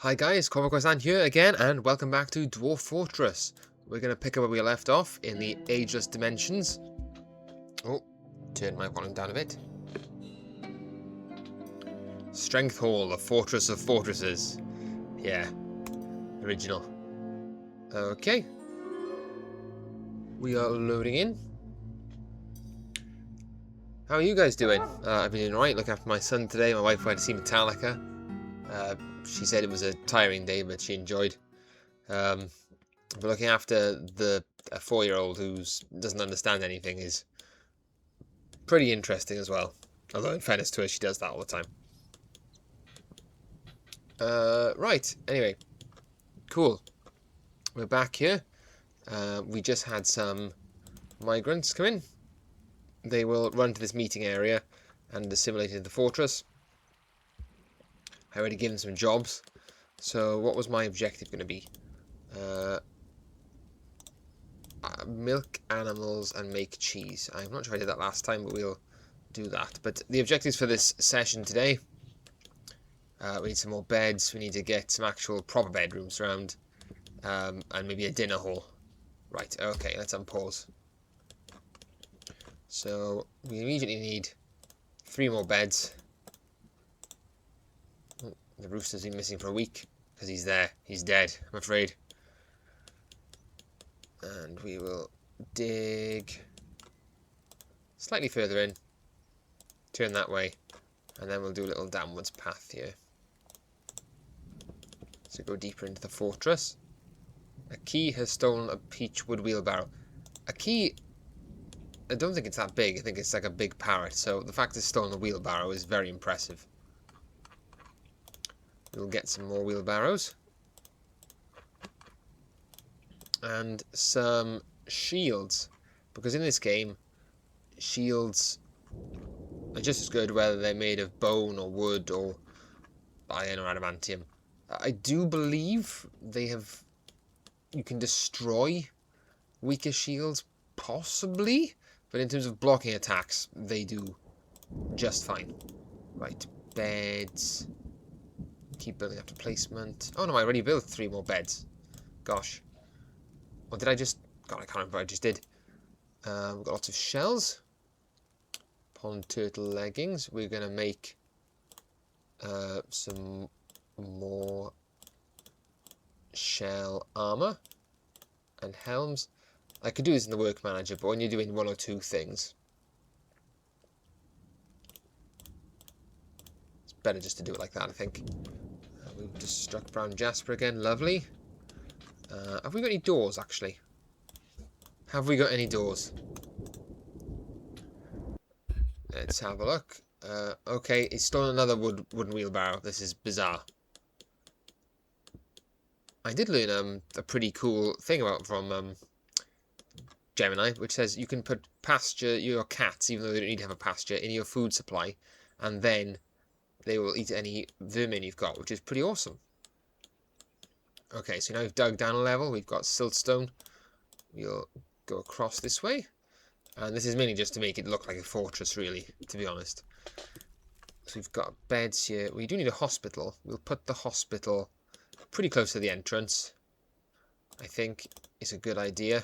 Hi guys, Cormac here again, and welcome back to Dwarf Fortress. We're going to pick up where we left off in the Ageless Dimensions. Oh, turn my volume down a bit. Strength Hall, the Fortress of Fortresses. Yeah, original. Okay. We are loading in. How are you guys doing? I've been doing alright, looking after my son today. My wife went to see Metallica. She said it was a tiring day, but she enjoyed. But looking after a 4-year-old who doesn't understand anything is pretty interesting as well. Although in fairness to her, she does that all the time. Right, anyway. Cool. We're back here. We just had some migrants come in. They will run to this meeting area and assimilate the fortress. I already given them some jobs. So what was my objective going to be? Milk animals and make cheese. I'm not sure I did that last time, but we'll do that. But the objectives for this session today, we need some more beds, we need to get some actual proper bedrooms around, and maybe a dinner hall. Right, okay, let's unpause. So we immediately need 3 more beds. Oh, the rooster's been missing for a week because he's there. He's dead, I'm afraid. And we will dig slightly further in, turn that way, and then we'll do a little downwards path here. So go deeper into the fortress. A key has stolen a peach wood wheelbarrow. A key, I don't think it's that big. I think it's like a big parrot. So the fact it's stolen a wheelbarrow is very impressive. We'll get some more wheelbarrows. And some shields. Because in this game, shields are just as good whether they're made of bone or wood or iron or adamantium. I do believe you can destroy weaker shields, possibly, but in terms of blocking attacks, they do just fine. Right, beds. Keep building up to placement. Oh no, I already built 3 more beds. Gosh. Or did I just... God, I can't remember what I just did. We've got lots of shells. Pond turtle leggings. We're going to make some more shell armor and helms. I could do this in the work manager, but when you're doing 1 or 2 things, it's better just to do it like that, I think. We've just struck brown jasper again. Lovely. Have we got any doors, actually? Have we got any doors? Let's have a look. Okay, it's stolen another wooden wheelbarrow. This is bizarre. I did learn a pretty cool thing from Gemini, which says you can put pasture your cats, even though they don't need to have a pasture, in your food supply, and then they will eat any vermin you've got, which is pretty awesome. Okay, so now we've dug down a level. We've got siltstone. We'll go across this way. And this is mainly just to make it look like a fortress, really, to be honest. So we've got beds here. We do need a hospital. We'll put the hospital pretty close to the entrance. I think it's a good idea.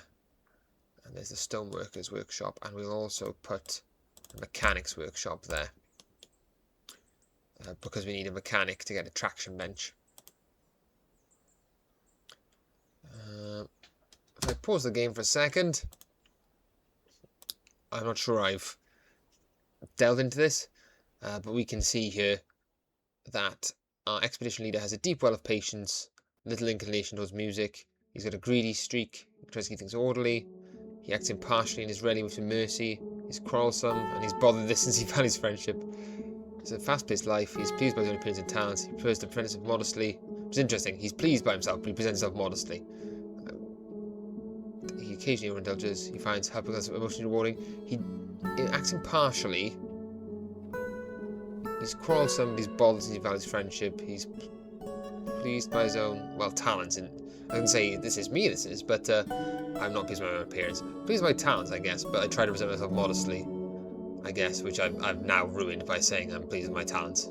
And there's the stoneworkers workshop. And we'll also put a mechanics workshop there. Because we need a mechanic to get a traction bench. If I pause the game for a second, I'm not sure I've delved into this, but we can see here that our expedition leader has a deep well of patience, little inclination towards music. He's got a greedy streak, he tries to keep things orderly, he acts impartially and is ready with mercy, he's quarrelsome, and he's bothered this since he values friendship. It's a fast-paced life, he's pleased by his own appearance and talents, he prefers to present himself modestly. It's interesting, he's pleased by himself, but he presents himself modestly. He occasionally overindulges, he finds helping others emotionally rewarding, he acts impartially, he's quarrelsome, he's bothered since he values friendship, he's pleased by his own, well, talents, and I can say this is me, but I'm not pleased by my own appearance. Pleased by talents, I guess, but I try to present myself modestly, I guess, which I've now ruined by saying I'm pleased with my talents.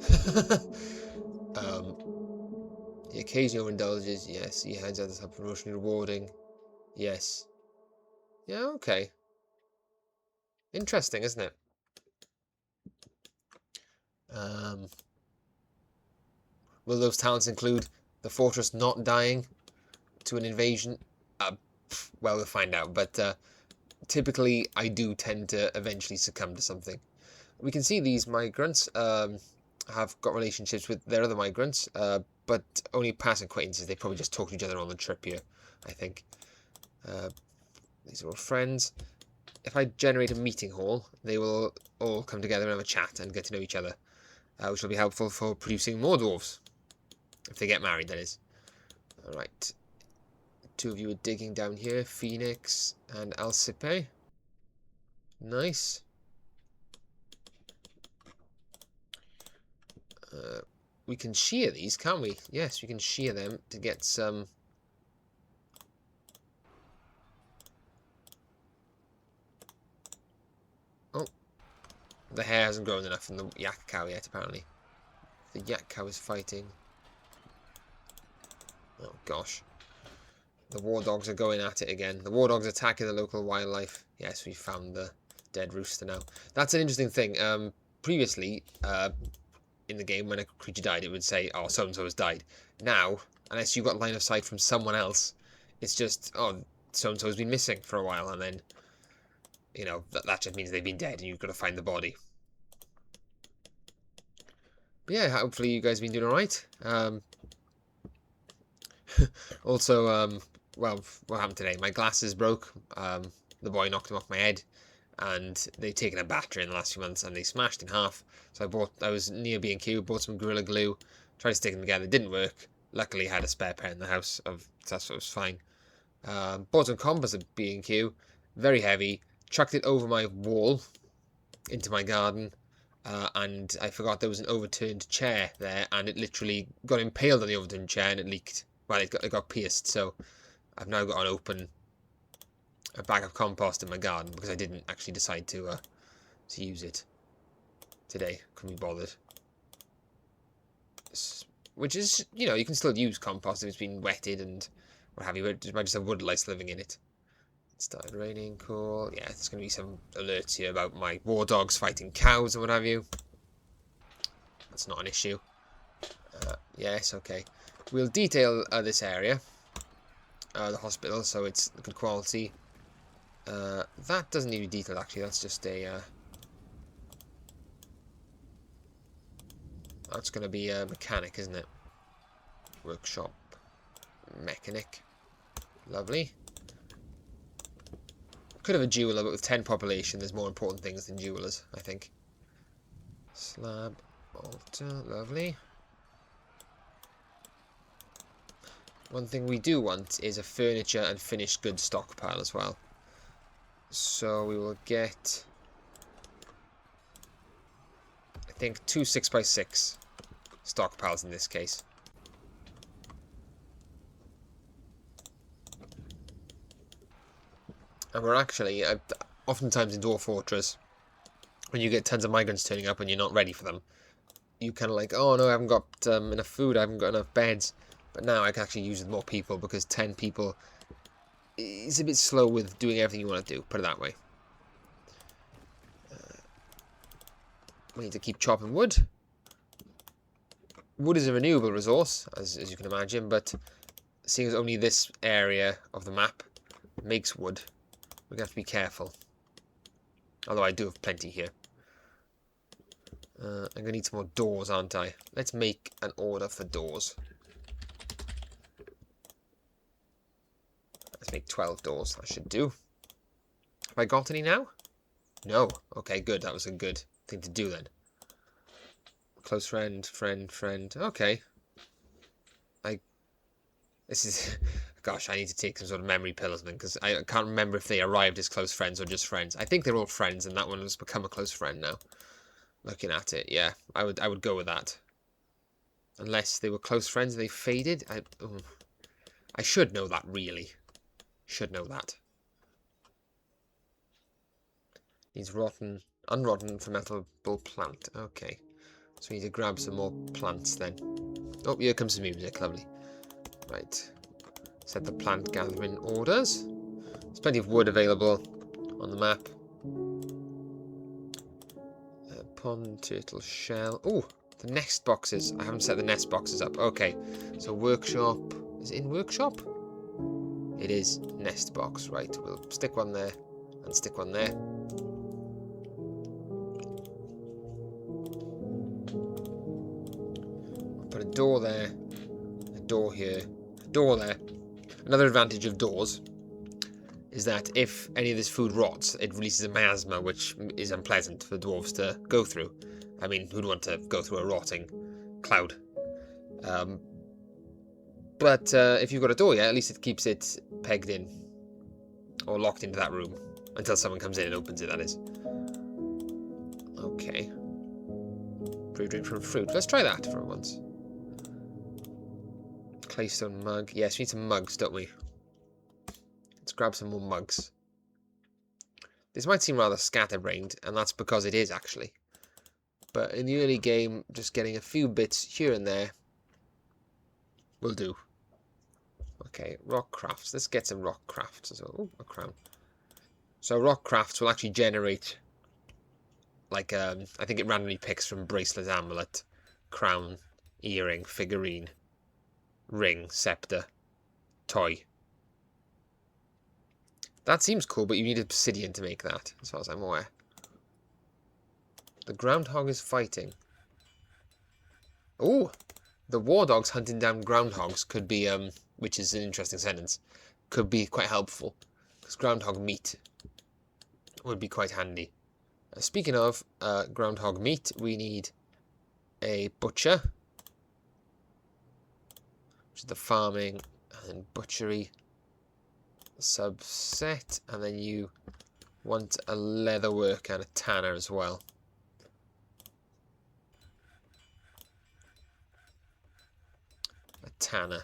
He occasionally overindulges. Yes. He hands out the type of emotionally rewarding. Yes. Yeah, okay. Interesting, isn't it? Will those talents include the fortress not dying to an invasion? Well, we'll find out. But typically, I do tend to eventually succumb to something. We can see these migrants have got relationships with their other migrants, but only passing acquaintances. They probably just talk to each other on the trip here, I think. These are all friends. If I generate a meeting hall, they will all come together and have a chat and get to know each other, which will be helpful for producing more dwarves. If they get married, that is. Alright. Two of you are digging down here. Phoenix and Alcipe. Nice. We can shear these, can't we? Yes, we can shear them to get some... Oh. The hair hasn't grown enough from the yak cow yet, apparently. The yak cow is fighting. Oh, gosh. The war dogs are going at it again. The war dogs attacking the local wildlife. Yes, we found the dead rooster now. That's an interesting thing. Previously, in the game, when a creature died, it would say, oh, so-and-so has died. Now, unless you got line of sight from someone else, it's just, oh, so-and-so has been missing for a while, and then, you know, that just means they've been dead, and you've got to find the body. But yeah, hopefully you guys have been doing alright. Also, well, what happened today? My glasses broke. The boy knocked them off my head, and they've taken a batter in the last few months, and they smashed in half. So I was near B&Q, bought some Gorilla Glue, tried to stick them together. It didn't work. Luckily, I had a spare pair in the house. That's what was fine. Bought some compass at B&Q, very heavy. Chucked it over my wall into my garden. And I forgot there was an overturned chair there, and it literally got impaled on the overturned chair, and it leaked. Well, it got pierced, so I've now got a bag of compost in my garden because I didn't actually decide to use it today. Couldn't be bothered. Which is, you know, you can still use compost if it's been wetted and what have you. It might just have wood lice living in it. It started raining, cool. Yeah, there's going to be some alerts here about my war dogs fighting cows and what have you. That's not an issue. Yes, okay. We'll detail this area, the hospital, so it's good quality. That doesn't need to be detailed, actually. That's just a... that's going to be a mechanic, isn't it? Workshop. Mechanic. Lovely. Could have a jeweler, but with 10 population, there's more important things than jewelers, I think. Slab. Altar. Lovely. One thing we do want is a furniture and finished goods stockpile as well. So we will get, I think, 2 6x6 stockpiles in this case. And we're actually, oftentimes in Dwarf Fortress, when you get tons of migrants turning up and you're not ready for them, you kind of like, oh no, I haven't got enough food, I haven't got enough beds. But now I can actually use with more people, because 10 people is a bit slow with doing everything you want to do, put it that way. We need to keep chopping wood. Wood is a renewable resource, as you can imagine, but seeing as only this area of the map makes wood, we're going to have to be careful. Although I do have plenty here. I'm going to need some more doors, aren't I? Let's make an order for doors. Let's make 12 doors. That should do. Have I got any now? No. Okay, good. That was a good thing to do then. Close friend, friend. Okay. This is... Gosh, I need to take some sort of memory pill or something, because I can't remember if they arrived as close friends or just friends. I think they're all friends, and that one has become a close friend now. Looking at it, yeah. I would go with that. Unless they were close friends and they faded. I should know that, really. Should know that. Needs rotten, unrotten fermentable plant. Okay. So we need to grab some more plants then. Oh, here comes the music. Lovely. Right. Set the plant gathering orders. There's plenty of wood available on the map. Pond, turtle, shell. Oh, the nest boxes. I haven't set the nest boxes up. Okay. So workshop. Is it in workshop? It is nest box. Right. We'll stick one there and stick one there. I'll put a door there. A door here. A door there. Another advantage of doors is that if any of this food rots, it releases a miasma, which is unpleasant for dwarves to go through. I mean, who'd want to go through a rotting cloud? But if you've got a door, yeah, at least it keeps it pegged in. Or locked into that room. Until someone comes in and opens it, that is. Okay. Brew drink from fruit. Let's try that for once. Claystone mug. Yes, we need some mugs, don't we? Let's grab some more mugs. This might seem rather scatterbrained, and that's because it is, actually. But in the early game, just getting a few bits here and there will do. Okay, rock crafts. Let's get some rock crafts as well. Ooh, a crown. So rock crafts will actually generate, like, I think it randomly picks from bracelet, amulet, crown, earring, figurine, ring, scepter, toy. That seems cool, but you need obsidian to make that, as far as I'm aware. The groundhog is fighting. Oh, the war dogs hunting down groundhogs could be, which is an interesting sentence, could be quite helpful. Because groundhog meat would be quite handy. Speaking of groundhog meat, we need a butcher, which is the farming and butchery subset, and then you want a leatherworker and a tanner as well. A tanner.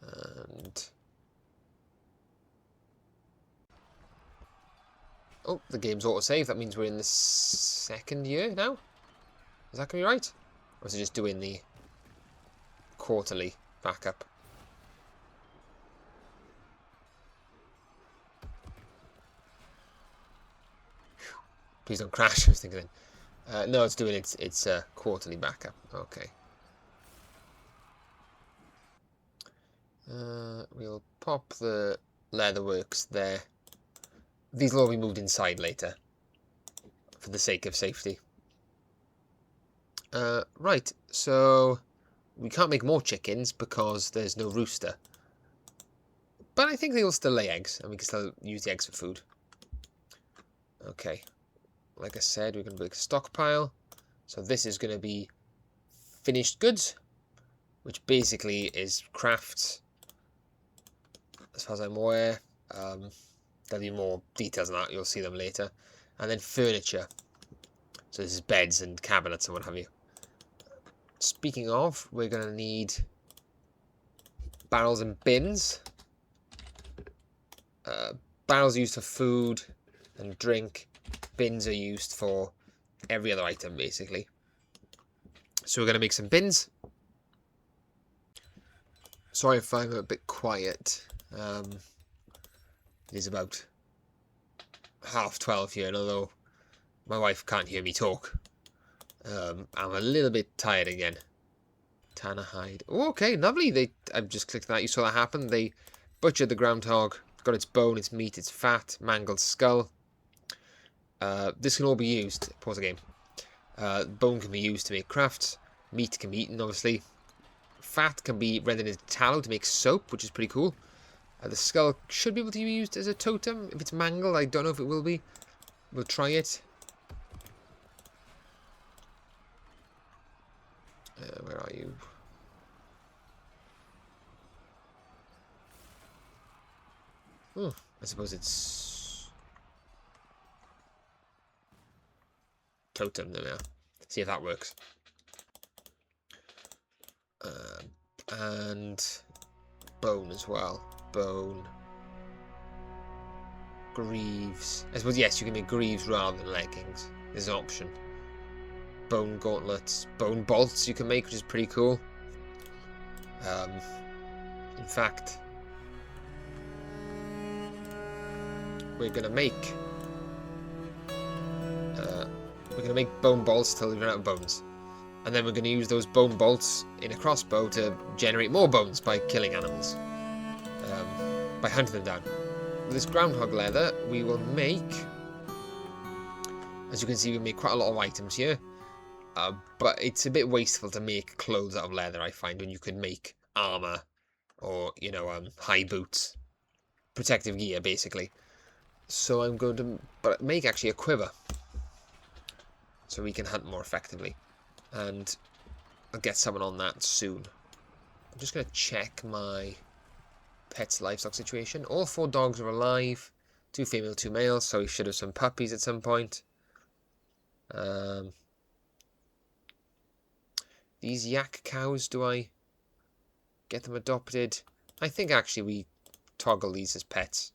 And oh, the game's autosave. That means we're in the second year now. Is that going to be right? Or is it just doing the quarterly backup? Please don't crash. I was thinking then. No, it's doing its quarterly backup. Okay. We'll pop the leatherworks there. These will all be moved inside later, for the sake of safety. Right, so we can't make more chickens because there's no rooster. But I think they will still lay eggs, and we can still use the eggs for food. Okay, like I said, we're going to make a stockpile. So this is going to be finished goods, which basically is crafts, as far as I'm aware. There'll be more details on that, you'll see them later. And then furniture. So this is beds and cabinets and what have you. Speaking of, we're going to need barrels and bins. Barrels are used for food and drink. Bins are used for every other item, basically. So we're going to make some bins. Sorry if I'm a bit quiet. It is about 12:30 here, and although my wife can't hear me talk, I'm a little bit tired again. Tanner hide. Oh, okay, lovely. I've just clicked that. You saw that happen. They butchered the groundhog. Got its bone, its meat, its fat, mangled skull. This can all be used. Pause the game. Bone can be used to make crafts. Meat can be eaten, obviously. Fat can be rendered into tallow to make soap, which is pretty cool. The skull should be able to be used as a totem. If it's mangled, I don't know if it will be. We'll try it. Where are you? I suppose it's totem. There we are. See if that works. And bone as well. Bone. Greaves. I suppose, yes, you can make greaves rather than leggings. There's an option. Bone gauntlets. Bone bolts you can make, which is pretty cool. In fact, we're gonna make bone bolts till we run out of bones, and then we're gonna use those bone bolts in a crossbow to generate more bones by killing animals, by hunting them down. With this groundhog leather, we will make, as you can see, we make quite a lot of items here, but it's a bit wasteful to make clothes out of leather, I find, when you could make armor or, you know, high boots, protective gear, basically. So I'm going to make actually a quiver, so we can hunt more effectively, and I'll get someone on that soon. I'm just going to check my pet's livestock situation. All 4 dogs are alive, 2 female, 2 males, so we should have some puppies at some point. These yak cows, do I get them adopted? I think actually we toggle these as pets.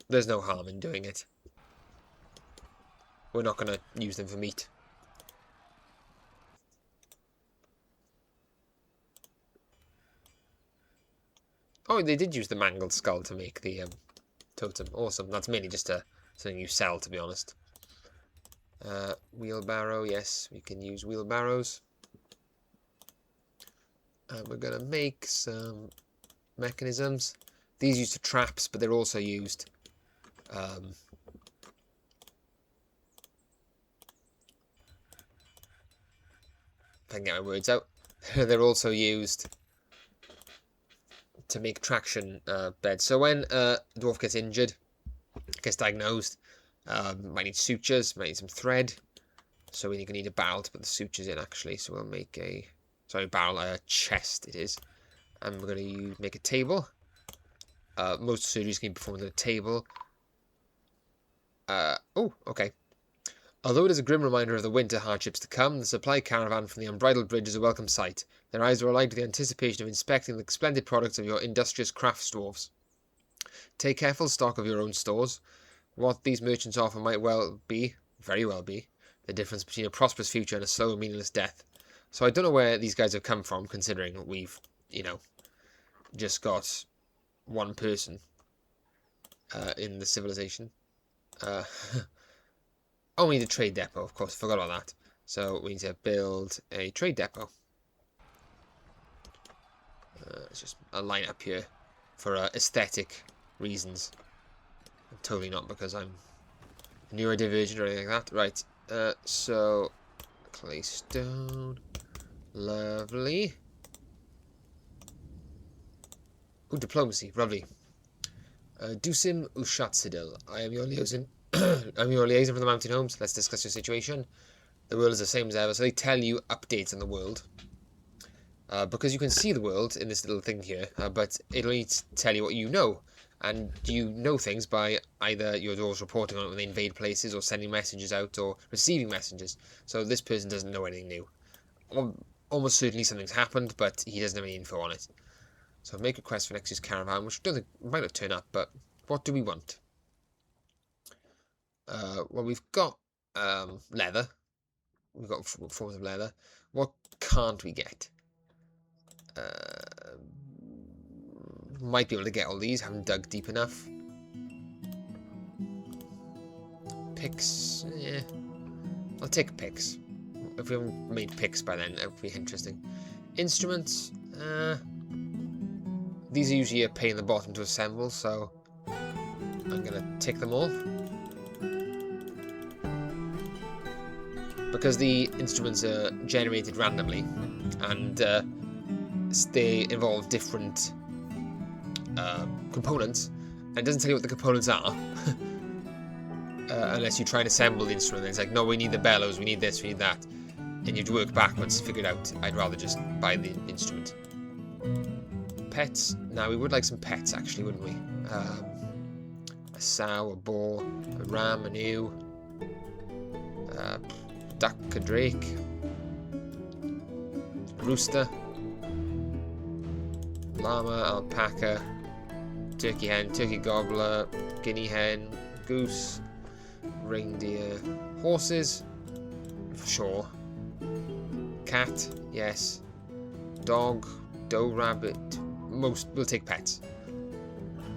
There's no harm in doing it. We're not going to use them for meat. Oh, they did use the mangled skull to make the totem. Awesome. That's mainly just something you sell, to be honest. Wheelbarrow, yes, we can use wheelbarrows. We're going to make some mechanisms. These used for traps, but they're also used if I can get my words out, they're also used to make traction beds. So when a dwarf gets injured, gets diagnosed, might need sutures, might need some thread. So we're going to need a barrel to put the sutures in, actually. So we'll make a, a chest it is. And we're going to make a table. Most surgeries can be performed at a table. Oh, okay. Although it is a grim reminder of the winter hardships to come, the supply caravan from the Unbridled Bridge is a welcome sight. Their eyes are alight with the anticipation of inspecting the splendid products of your industrious crafts dwarves. Take careful stock of your own stores. What these merchants offer might very well be, the difference between a prosperous future and a slow and meaningless death. So I don't know where these guys have come from, considering we've, you know, just got one person in the civilization. Oh, we need a trade depot, of course, forgot about that. So we need to build a trade depot. It's just a line up here for aesthetic reasons. Totally not because I'm neurodivergent or anything like that. Right, so claystone, lovely. Ooh, diplomacy, lovely. Dusim Ushatsidil, I am your liaison. I'm your liaison from the mountain homes. Let's discuss your situation. The world is the same as ever, so they tell you updates on the world. Because you can see the world in this little thing here, but it'll only tell you what you know. And you know things by either your dwarves reporting on it when they invade places, or sending messages out, or receiving messages. So this person doesn't know anything new. Almost certainly something's happened, but he doesn't have any info on it. So make a request for next year's caravan, which I don't think might not turn up, but what do we want? Well, we've got leather. We've got forms of leather. What can't we get? Might be able to get all these. Haven't dug deep enough. Picks. Yeah. I'll take picks. If we haven't made picks by then, that would be interesting. Instruments. These are usually a pain in the bottom to assemble, so I'm going to tick them off. Because the instruments are generated randomly, and they involve different components, and it doesn't tell you what the components are unless you try and assemble the instrument. It's like, no, we need the bellows, we need this, we need that, and you have to work backwards to figure it out. I'd rather just buy the instrument. Pets. Now, we would like some pets, actually, wouldn't we? A sow, a boar, a ram, an ewe, duck, a drake, a rooster, llama, alpaca, turkey hen, turkey gobbler, guinea hen, goose, reindeer, horses, for sure. Cat, yes. Dog, doe, rabbit. Most will take pets.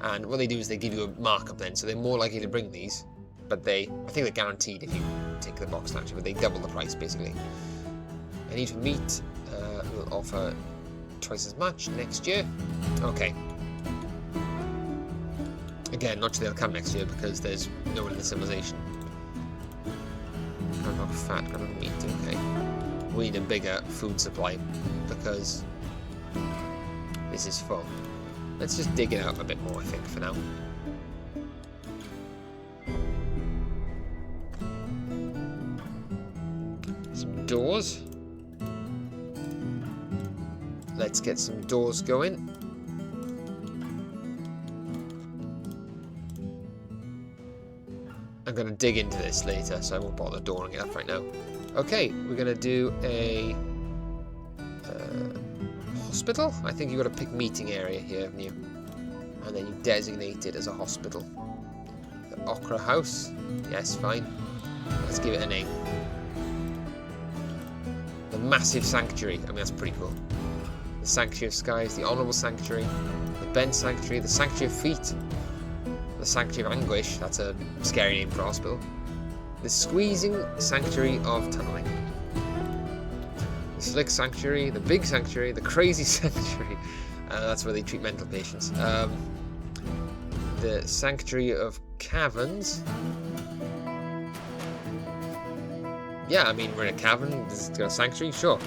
And what they do is they give you a markup then, so they're more likely to bring these. But I think they're guaranteed if you take the box actually, but they double the price basically. I need for meat. We'll offer twice as much next year. Okay. Again, not sure they'll come next year because there's no one in the civilization. Groundhog fat, groundhog meat, okay. We need a bigger food supply because this is full. Let's just dig it out a bit more, I think, for now. Some doors. Let's get some doors going. I'm going to dig into this later, so I won't bother dooring it up right now. Okay, we're going to do a hospital. I think you've got to pick meeting area here, haven't you? And then you designate it as a hospital. The Opera House. Yes, fine. Let's give it a name. The Massive Sanctuary. I mean, that's pretty cool. The Sanctuary of Skies, the Honourable Sanctuary, the Bent Sanctuary, the Sanctuary of Feet, the Sanctuary of Anguish. That's a scary name for a hospital. The Squeezing Sanctuary of Tunneling. The Slick Sanctuary, the Big Sanctuary, the Crazy Sanctuary. That's where they treat mental patients. The Sanctuary of Caverns. Yeah, I mean, we're in a cavern. This is got a sanctuary, sure.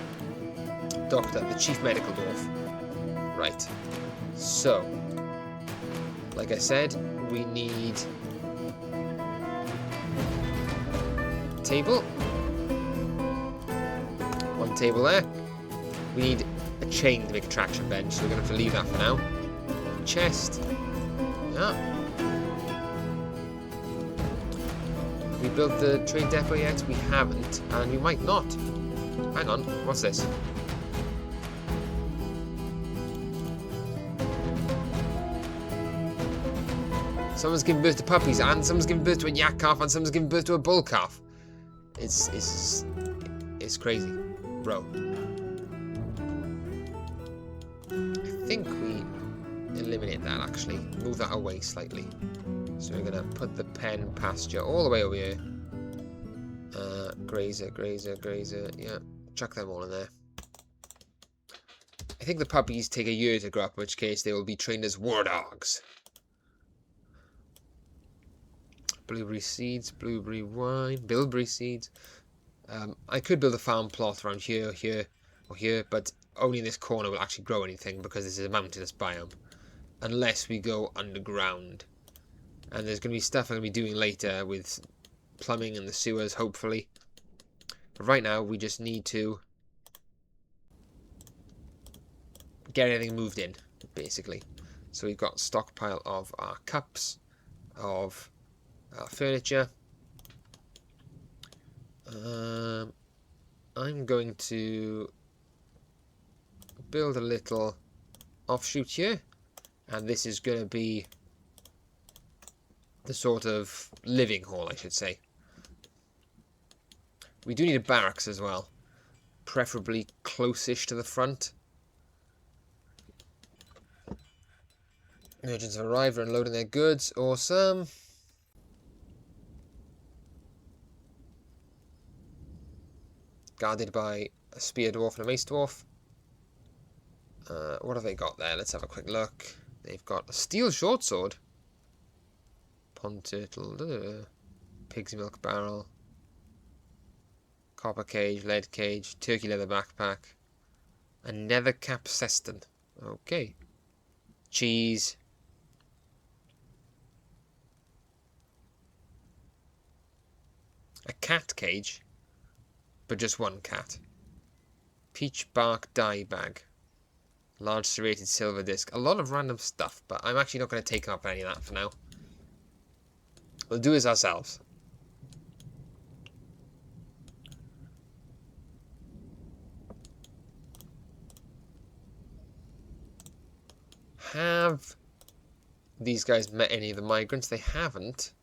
Doctor, the Chief Medical Dwarf. Right. So, like I said, we need a table. One table there. We need a chain to make a traction bench, so we're going to have to leave that for now. Chest. Yeah. We built the train depot yet? We haven't, and we might not. Hang on, what's this? Someone's giving birth to puppies, and someone's giving birth to a yak calf, and someone's giving birth to a bull calf. It's crazy, bro. I think we eliminate that actually. Move that away slightly. So we're gonna put the pen pasture all the way over here. Grazer, grazer, grazer. Yeah, chuck them all in there. I think the puppies take a year to grow up, in which case they will be trained as war dogs. Blueberry seeds, blueberry wine, bilberry seeds. I could build a farm plot around here, here, or here, but only in this corner will actually grow anything because this is a mountainous biome. Unless we go underground. And there's going to be stuff I'm going to be doing later with plumbing and the sewers, hopefully. But right now, we just need to get everything moved in, basically. So we've got a stockpile of our cups, of our furniture. I'm going to build a little offshoot here. And this is going to be the sort of living hall, I should say. We do need a barracks as well. Preferably close-ish to the front. Merchants have arrived and unloading their goods. Awesome. Guarded by a spear dwarf and a mace dwarf. What have they got there? Let's have a quick look. They've got a steel short sword. Pond turtle. Pig's milk barrel. Copper cage, lead cage, turkey leather backpack. A nether cap ceston. Okay. Cheese. A cat cage. But just one cat. Peach bark dye bag. Large serrated silver disc. A lot of random stuff, but I'm actually not going to take up any of that for now. We'll do this ourselves. Have these guys met any of the migrants. They haven't.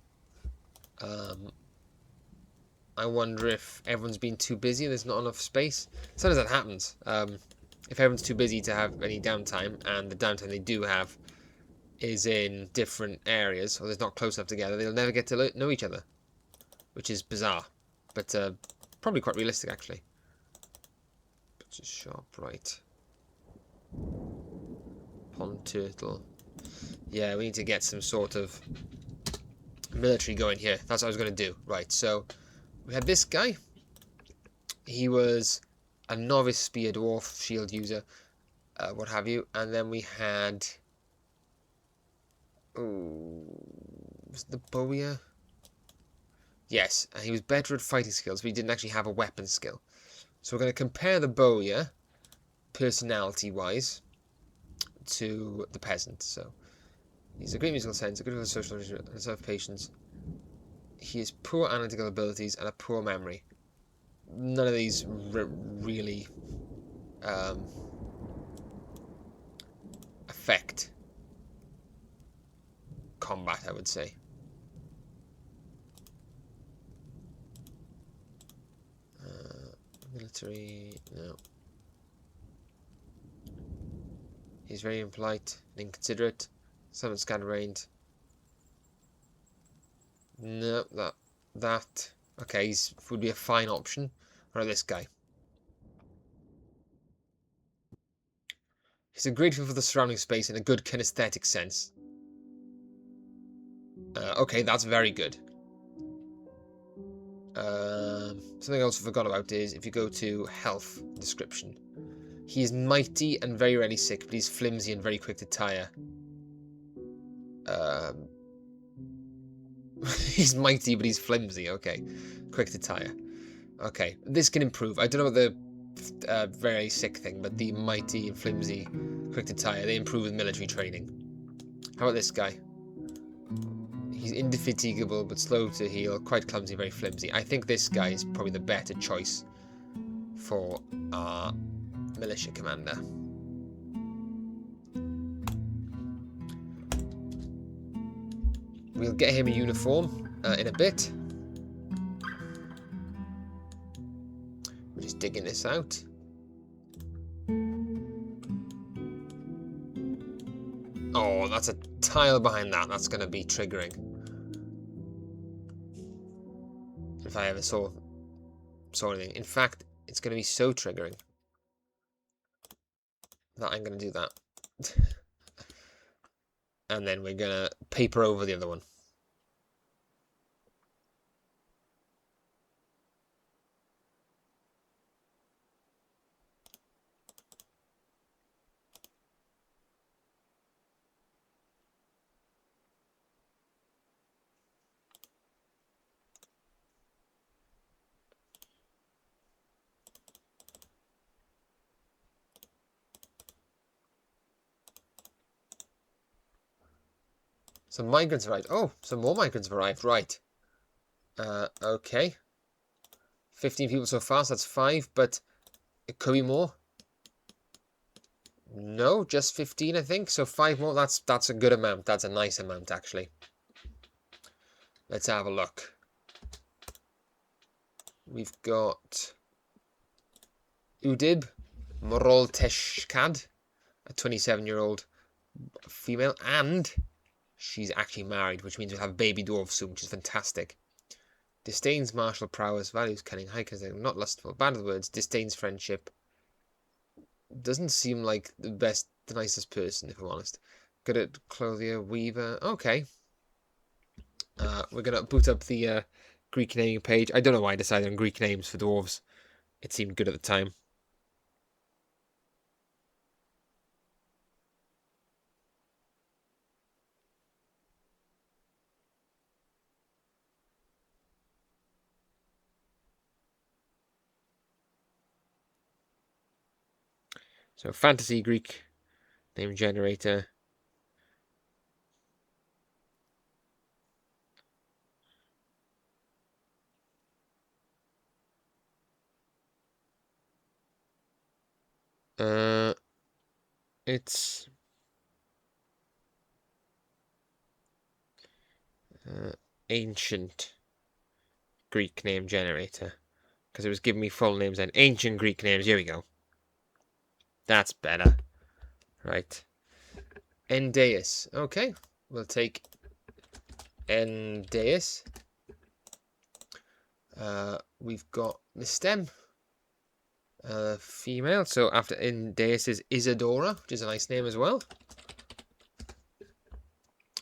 I wonder if everyone's been too busy and there's not enough space. Sometimes that happens. If everyone's too busy to have any downtime, and the downtime they do have is in different areas, or they're not close enough together, they'll never get to know each other, which is bizarre, but probably quite realistic, actually. Butcher shop, right. Pond turtle. Yeah, we need to get some sort of military going here. That's what I was going to do. Right, so we had this guy. He was a novice spear dwarf shield user, what have you. And then we had... Oh, was it the bowyer? Yes, and he was better at fighting skills, but he didn't actually have a weapon skill. So we're going to compare the bowyer, personality-wise, to the peasant. So he's a great musical sense, a good social and self-patience. He has poor analytical abilities and a poor memory. None of these really affect combat, I would say. Military, no. He's very impolite and inconsiderate. Somewhat scatterbrained. No, that. Okay, he's would be a fine option. What about this guy? He's a great fit for the surrounding space in a good kinesthetic sense. Okay, that's very good. Something else I forgot about is if you go to health description. He is mighty and very rarely sick, but he's flimsy and very quick to tire. He's mighty, but he's flimsy. Okay, quick to tire. Okay, this can improve. I don't know about the very sick thing, but the mighty and flimsy, quick to tire, they improve with military training. How about this guy? He's indefatigable, but slow to heal, quite clumsy, very flimsy. I think this guy is probably the better choice for our militia commander. We'll get him a uniform in a bit. We're just digging this out. Oh, that's a tile behind that. That's going to be triggering. If I ever saw anything. In fact, it's going to be so triggering that I'm going to do that. And then we're going to paper over the other one. Some migrants arrived. Oh, some more migrants have arrived. Right. Okay. 15 people so far, so that's 5, but it could be more. No, just 15, I think. So 5 more, that's a good amount. That's a nice amount, actually. Let's have a look. We've got Udib Morolteshkad, a 27-year-old female, and she's actually married, which means we'll have a baby dwarf soon, which is fantastic. Disdains martial prowess, values cunning, high cunning, not lustful, bad with words, disdains friendship. Doesn't seem like the nicest person, if I'm honest. Good at clothier, weaver. Okay. We're going to boot up the Greek naming page. I don't know why I decided on Greek names for dwarves. It seemed good at the time. So fantasy Greek name generator. It's Ancient Greek name generator. Because it was giving me full names and ancient Greek names. Here we go. That's better. Right. Endeus. Okay. We'll take Endeus. We've got the stem. Female. So after Endeus is Isadora, which is a nice name as well.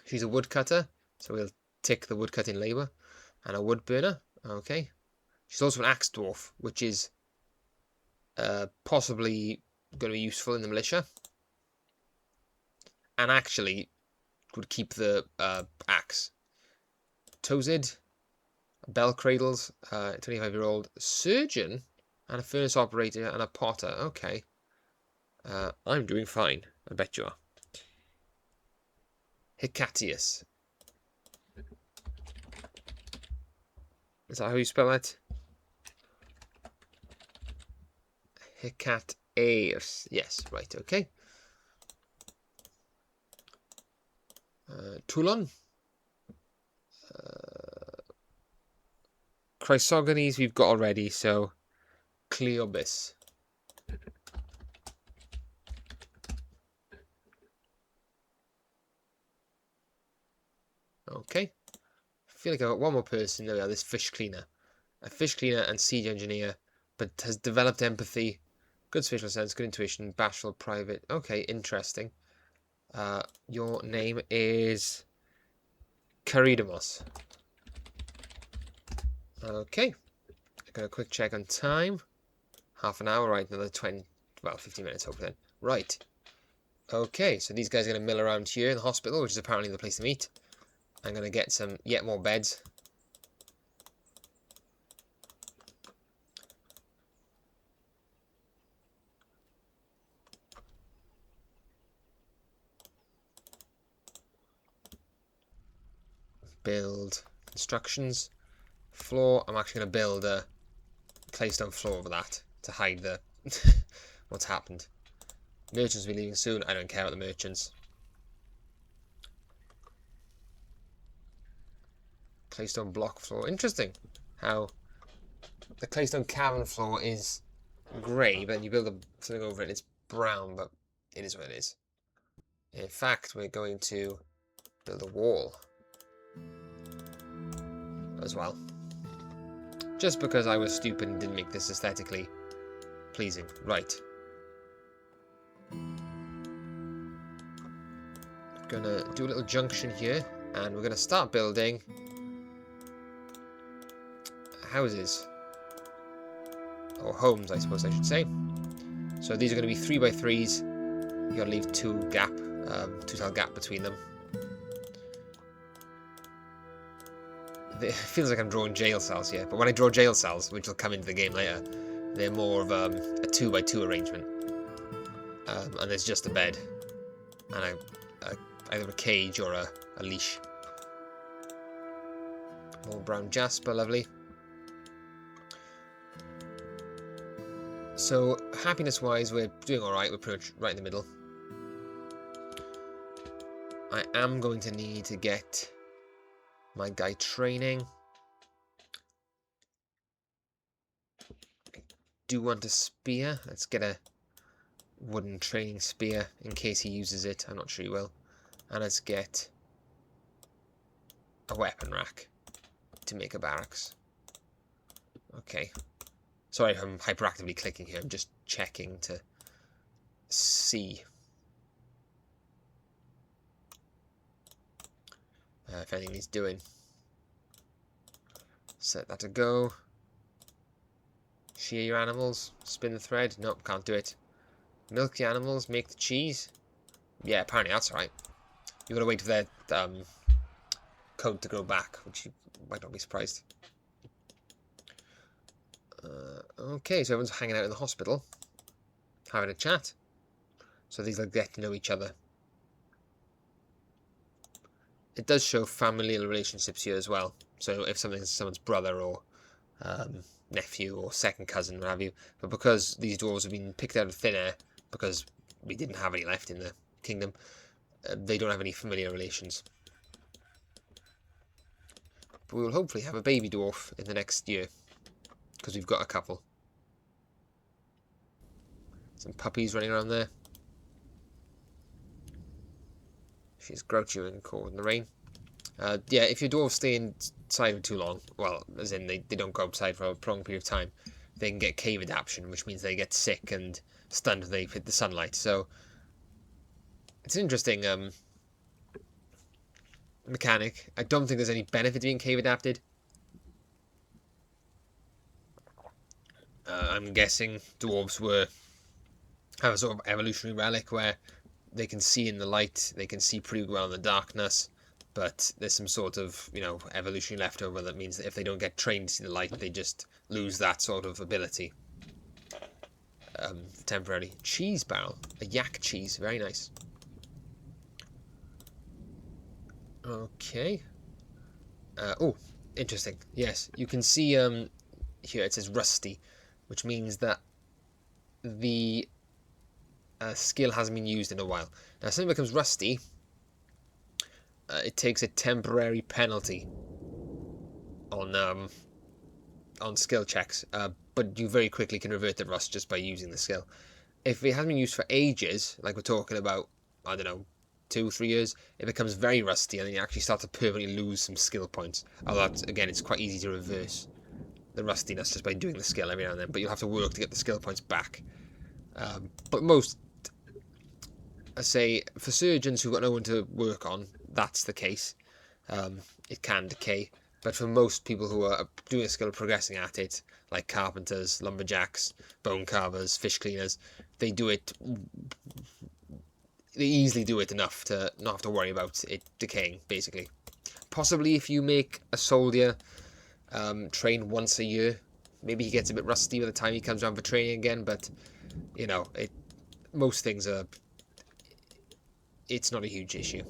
She's a woodcutter. So we'll tick the woodcutting labour. And a wood burner. Okay. She's also an axe dwarf, which is possibly going to be useful in the militia. And actually would keep the axe. Tozid, bell cradles, 25-year-old surgeon, and a furnace operator and a potter. Okay. I'm doing fine. I bet you are. Hecatius. Is that how you spell it? Hecataeus. Yes, right, okay. Toulon. Chrysogones we've got already, so Cleobis. Okay. I feel like I've got one more person. There we are, this fish cleaner. A fish cleaner and siege engineer, but has developed empathy, good spatial sense, good intuition, bashful, private. Okay, interesting. Your name is Caridamos. Okay. I got a quick check on time. Half an hour, right? Another 15 minutes, hopefully. Then. Right. Okay, so these guys are going to mill around here in the hospital, which is apparently the place to meet. I'm going to get some yet more beds. Build instructions. Floor. I'm actually going to build a claystone floor over that to hide the what's happened. Merchants will be leaving soon. I don't care about the merchants. Claystone block floor. Interesting how the claystone cavern floor is grey, but then you build something over it and it's brown, but it is what it is. In fact, we're going to build a wall as well. Just because I was stupid and didn't make this aesthetically pleasing. Right. Gonna do a little junction here, and we're gonna start building houses. Or homes, I suppose I should say. So these are going to be 3x3s. You gotta leave two tile gap between them. It feels like I'm drawing jail cells here, but when I draw jail cells, which will come into the game later, they're more of a 2x2 arrangement. And there's just a bed, and either a cage or a leash. More brown jasper, lovely. So, happiness-wise, we're doing alright. We're pretty much right in the middle. I am going to need to get my guy training. I do want a spear. Let's get a wooden training spear in case he uses it. I'm not sure he will. And let's get a weapon rack to make a barracks. Okay. Sorry if I'm hyperactively clicking here. I'm just checking to see if anything needs doing. Set that to go. Shear your animals. Spin the thread. Nope, can't do it. Milk the animals. Make the cheese. Yeah, apparently that's right. You've got to wait for their code to grow back, which you might not be surprised. Okay, so everyone's hanging out in the hospital, having a chat. So these will get to know each other. It does show familial relationships here as well. So if something's someone's brother or nephew or second cousin, what have you. But because these dwarves have been picked out of thin air, because we didn't have any left in the kingdom, they don't have any familiar relations. But we will hopefully have a baby dwarf in the next year, because we've got a couple. Some puppies running around there. She's grouchy and cold in the rain. Yeah, if your dwarves stay inside for too long, well, as in they don't go outside for a prolonged period of time, they can get cave adaptation, which means they get sick and stunned when they hit the sunlight. So it's an interesting mechanic. I don't think there's any benefit to being cave adapted. I'm guessing dwarves have a sort of evolutionary relic where they can see in the light, they can see pretty well in the darkness, but there's some sort of, evolutionary leftover that means that if they don't get trained to see the light, they just lose that sort of ability. Temporarily. Cheese barrel. A yak cheese. Very nice. Okay. Oh, interesting. Yes, you can see here it says rusty, which means that the skill hasn't been used in a while. Now, if something becomes rusty, it takes a temporary penalty on skill checks, but you very quickly can revert the rust just by using the skill. If it hasn't been used for ages, like we're talking about, I don't know, 2-3 years, it becomes very rusty, and then you actually start to permanently lose some skill points. Although, again, it's quite easy to reverse the rustiness just by doing the skill every now and then, but you'll have to work to get the skill points back. But most, I say, for surgeons who've got no one to work on, that's the case. It can decay, but for most people who are doing a skill, progressing at it, like carpenters, lumberjacks, bone carvers, fish cleaners, they easily do it enough to not have to worry about it decaying, basically. Possibly if you make a soldier train once a year, maybe he gets a bit rusty by the time he comes around for training again, but, most things are, it's not a huge issue.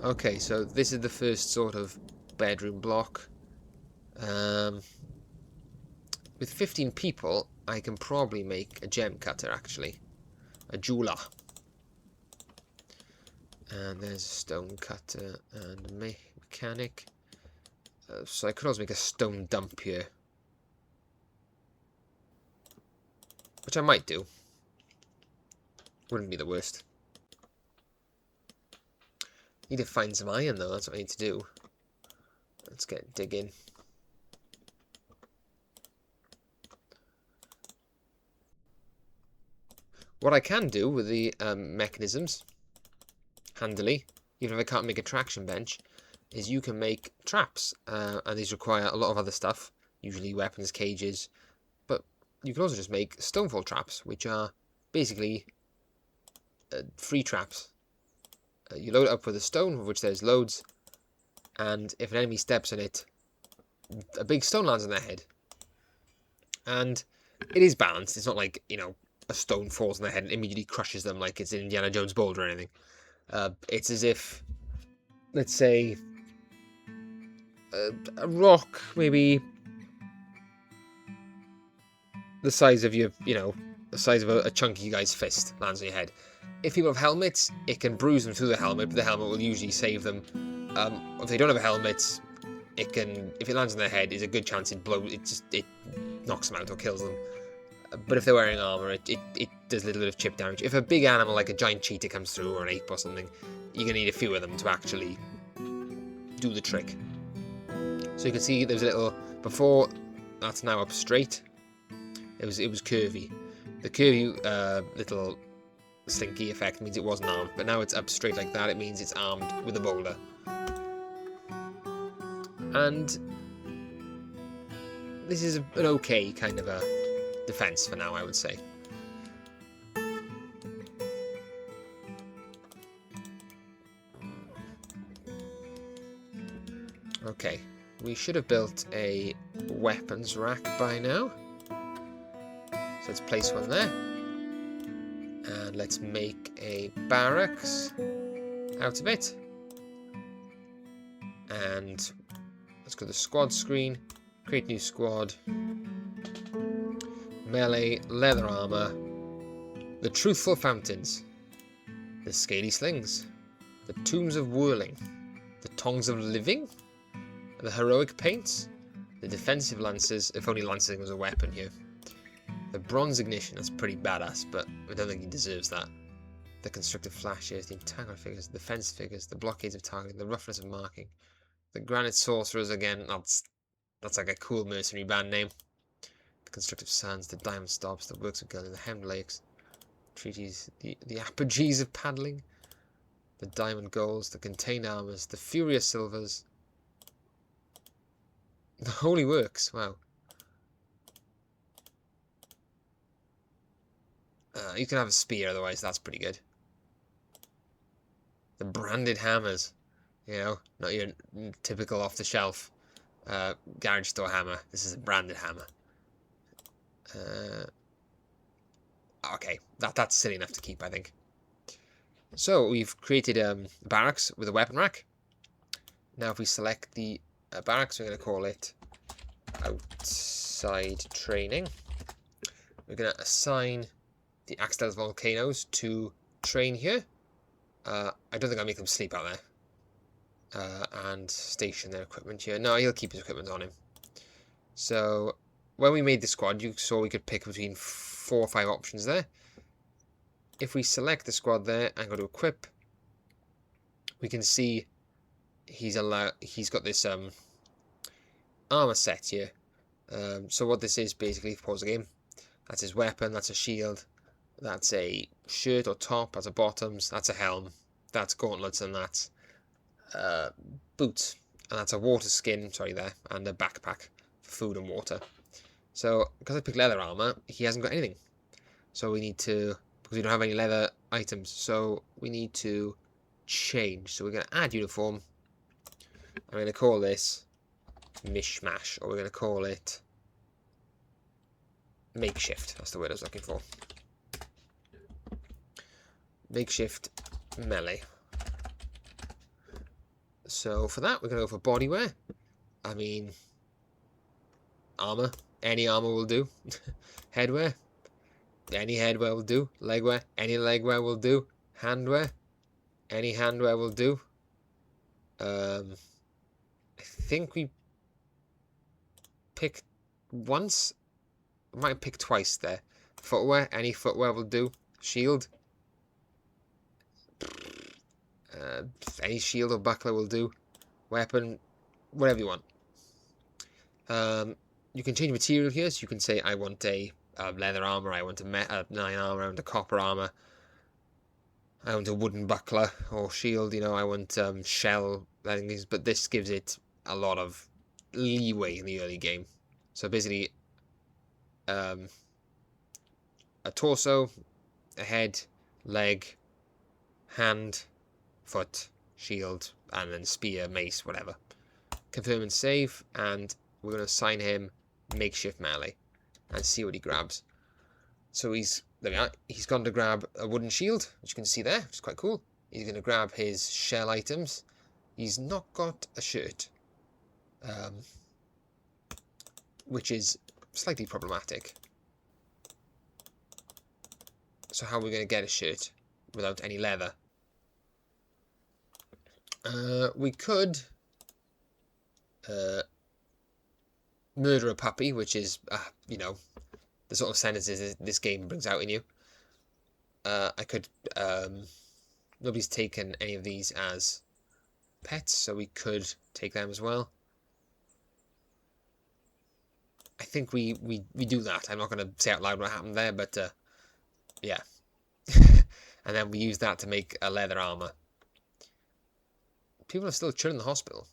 Okay, so this is the first sort of bedroom block. With 15 people, I can probably make a gem cutter, actually. A jeweler. And there's a stone cutter and a mechanic. So I could also make a stone dump here. Which I might do. Wouldn't be the worst. Need to find some iron though, that's what I need to do. Let's get digging. What I can do with the mechanisms, handily, even if I can't make a traction bench, is you can make traps, and these require a lot of other stuff, usually weapons, cages, but you can also just make stonefall traps, which are basically free traps. You load it up with a stone, of which there's loads, and if an enemy steps on it, a big stone lands on their head. And it is balanced, it's not like, a stone falls on their head and immediately crushes them like it's in Indiana Jones boulder or anything. It's as if, let's say, a rock, maybe the size of your, the size of a chunky guy's fist lands on your head. If people have helmets, it can bruise them through the helmet, but the helmet will usually save them. If they don't have a helmet, if it lands on their head, there's a good chance it knocks them out or kills them. But if they're wearing armor, it does a little bit of chip damage. If a big animal like a giant cheetah comes through, or an ape or something, you're going to need a few of them to actually do the trick. So you can see there's a little, before, that's now up straight. It was curvy. The curvy little slinky effect means it wasn't armed, but now it's up straight like that, it means it's armed with a boulder. And this is an okay kind of a defense for now, I would say. Okay, we should have built a weapons rack by now. So let's place one there. And let's make a barracks out of it. And let's go to the squad screen, create new squad. Melee, leather armor, the truthful fountains, the scaly slings, the tombs of whirling, the Tongs of Living, the Heroic Paints, the Defensive Lances, if only lancing was a weapon here. The Bronze Ignition, that's pretty badass, but I don't think he deserves that. The Constructive Flashes, the Entanglement Figures, the Defense Figures, the Blockades of Targeting, the Roughness of Marking, the Granite Sorcerers, again, that's like a cool mercenary band name. The Constructive Sands, the Diamond Stops, the Works of Gilding, the Hemmed Lakes, Treaties, the Apogees of Paddling, the Diamond Golds, the Contained Armors, the Furious Silvers, the Holy Works, wow. You can have a spear, otherwise that's pretty good. The Branded Hammers, you know, not your typical off-the-shelf garage store hammer. This is a branded hammer. Okay, that's silly enough to keep, I think. So we've created barracks with a weapon rack. Now if we select the barracks, we're going to call it outside training. We're going to assign the Axtell Volcanoes to train here. I don't think I'll make them sleep out there. And station their equipment here. No, he'll keep his equipment on him. So when we made the squad, you saw we could pick between 4 or 5 options there. If we select the squad there and go to equip, we can see he's got this armor set here. So what this is basically, pause the game. That's his weapon. That's a shield. That's a shirt or top. That's a bottoms. That's a helm. That's gauntlets, and that's boots. And that's a water skin. Sorry there, and a backpack for food and water. So because I picked leather armor, he hasn't got anything. So we need to, because we don't have any leather items, so we need to change. So we're going to add uniform. I'm going to call this mishmash, or we're going to call it makeshift. That's the word I was looking for. Makeshift melee. So for that, we're going to go for bodywear. I mean, armor. Any armor will do. Headwear. Any headwear will do. Legwear. Any legwear will do. Handwear. Any handwear will do. I think we picked once. I might have picked twice there. Footwear. Any footwear will do. Shield. Any shield or buckler will do. Weapon. Whatever you want. You can change material here, so you can say I want a leather armor, I want a nine armor, I want a copper armor, I want a wooden buckler or shield, you know, I want shell, but this gives it a lot of leeway in the early game. So basically, a torso, a head, leg, hand, foot, shield, and then spear, mace, whatever. Confirm and save, and we're going to assign him makeshift melee and see what he grabs. So there we are. He's gone to grab a wooden shield, which you can see there, which is quite cool. He's going to grab his shell items. He's not got a shirt, which is slightly problematic. So how are we going to get a shirt without any leather? We could murder a puppy, which is, you know, the sort of sentences this game brings out in you. I could, nobody's taken any of these as pets, so we could take them as well. I think we do that. I'm not going to say out loud what happened there, but yeah. And then we use that to make a leather armor. People are still chilling in the hospital.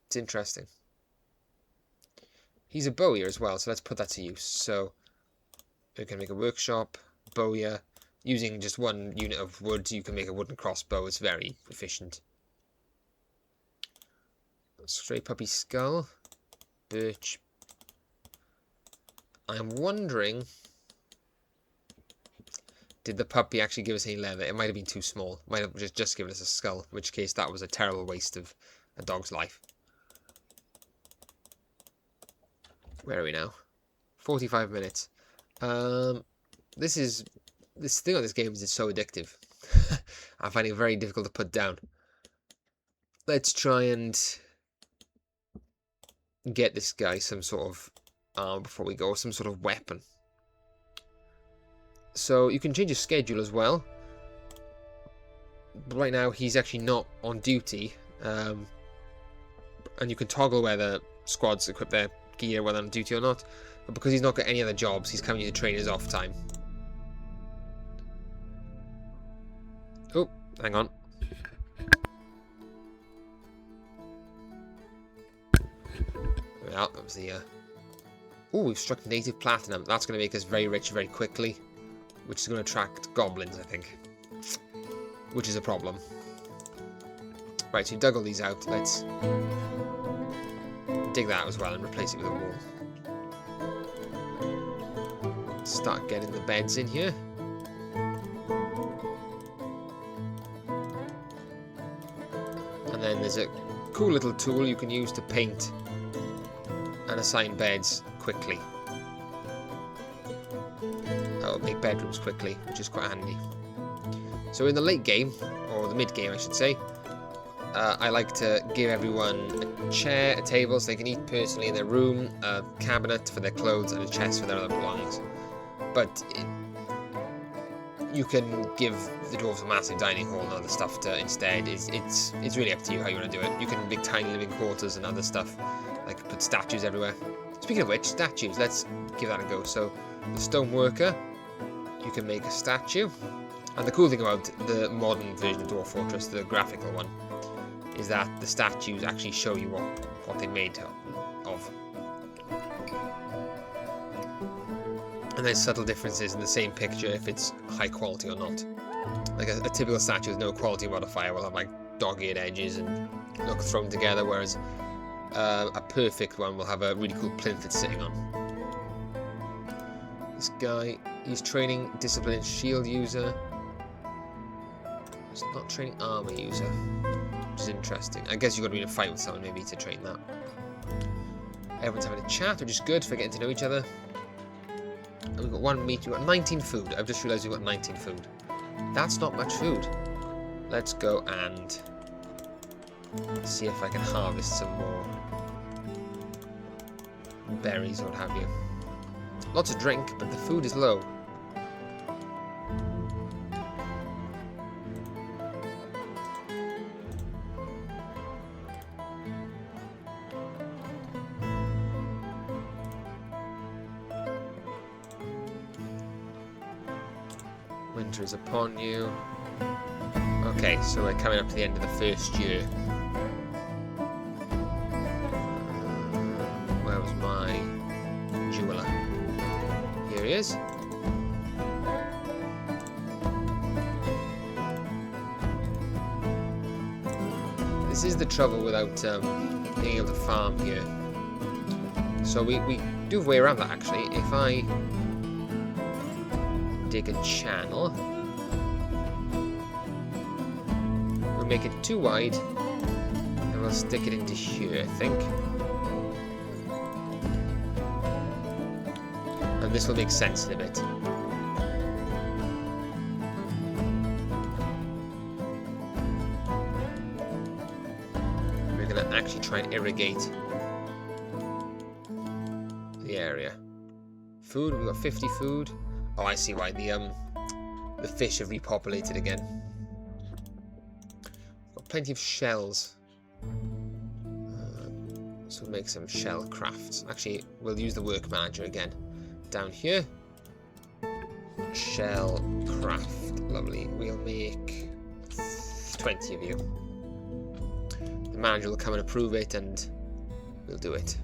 It's interesting. He's a bowyer as well, so let's put that to use. So we can make a workshop, bowyer. Using just one unit of wood, you can make a wooden crossbow. It's very efficient. Stray puppy skull, birch. I'm wondering, did the puppy actually give us any leather? It might have been too small. Might have just given us a skull, in which case that was a terrible waste of a dog's life. Where are we now? 45 minutes. This thing on this game is it's so addictive. I find it very difficult to put down. let's try and get this guy some sort of armor before we go, some sort of weapon. So you can change your schedule as well. But right now he's actually not on duty, and you can toggle whether squads equip their gear whether on duty or not. But because he's not got any other jobs, he's coming to train his off time. Oh, hang on. Well, that was the... Oh, we've struck native platinum. That's going to make us very rich very quickly. Which is going to attract goblins, I think. Which is a problem. Right, so we dug all these out. Let's dig that as well and replace it with a wall. Start getting the beds in here. And then there's a cool little tool you can use to paint and assign beds quickly. That'll make bedrooms quickly, which is quite handy. So in the late game, or the mid game I should say, I like to give everyone a chair, a table so they can eat personally in their room, a cabinet for their clothes, and a chest for their other belongings. But you can give the dwarves a massive dining hall and other stuff to instead. It's really up to you how you want to do it. You can make tiny living quarters and other stuff, like put statues everywhere. Speaking of which, statues, let's give that a go. So the stone worker, you can make a statue. And the cool thing about the modern version of Dwarf Fortress, the graphical one, is that the statues actually show you what they're made of. And there's subtle differences in the same picture if it's high quality or not. Like a typical statue with no quality modifier will have like dog-eared edges and look thrown together, whereas a perfect one will have a really cool plinth it's sitting on. This guy, he's training discipline shield user. He's not training armor user, which is interesting. I guess you've got to be in a fight with someone maybe to train that. Everyone's having a chat, which is good for getting to know each other. And we've got 1 meat, we've got 19 food. I've just realised we've got 19 food. That's not much food. Let's go and see if I can harvest some more berries or what have you. Lots of drink, but the food is low. Winter is upon you. Okay, so we're coming up to the end of the first year. Where was my jeweler? Here he is. This is the trouble without being able to farm here. So we do have a way around that actually. If I dig a channel, we'll make it too wide and we'll stick it into here, I think. And this will make sense in a bit. We're going to actually try and irrigate the area. Food, we've got 50 food. Oh, I see why the fish have repopulated again. Got plenty of shells, so we'll make some shell crafts. Actually, we'll use the work manager again. Down here, shell craft, lovely. We'll make 20 of you. The manager will come and approve it, and we'll do it.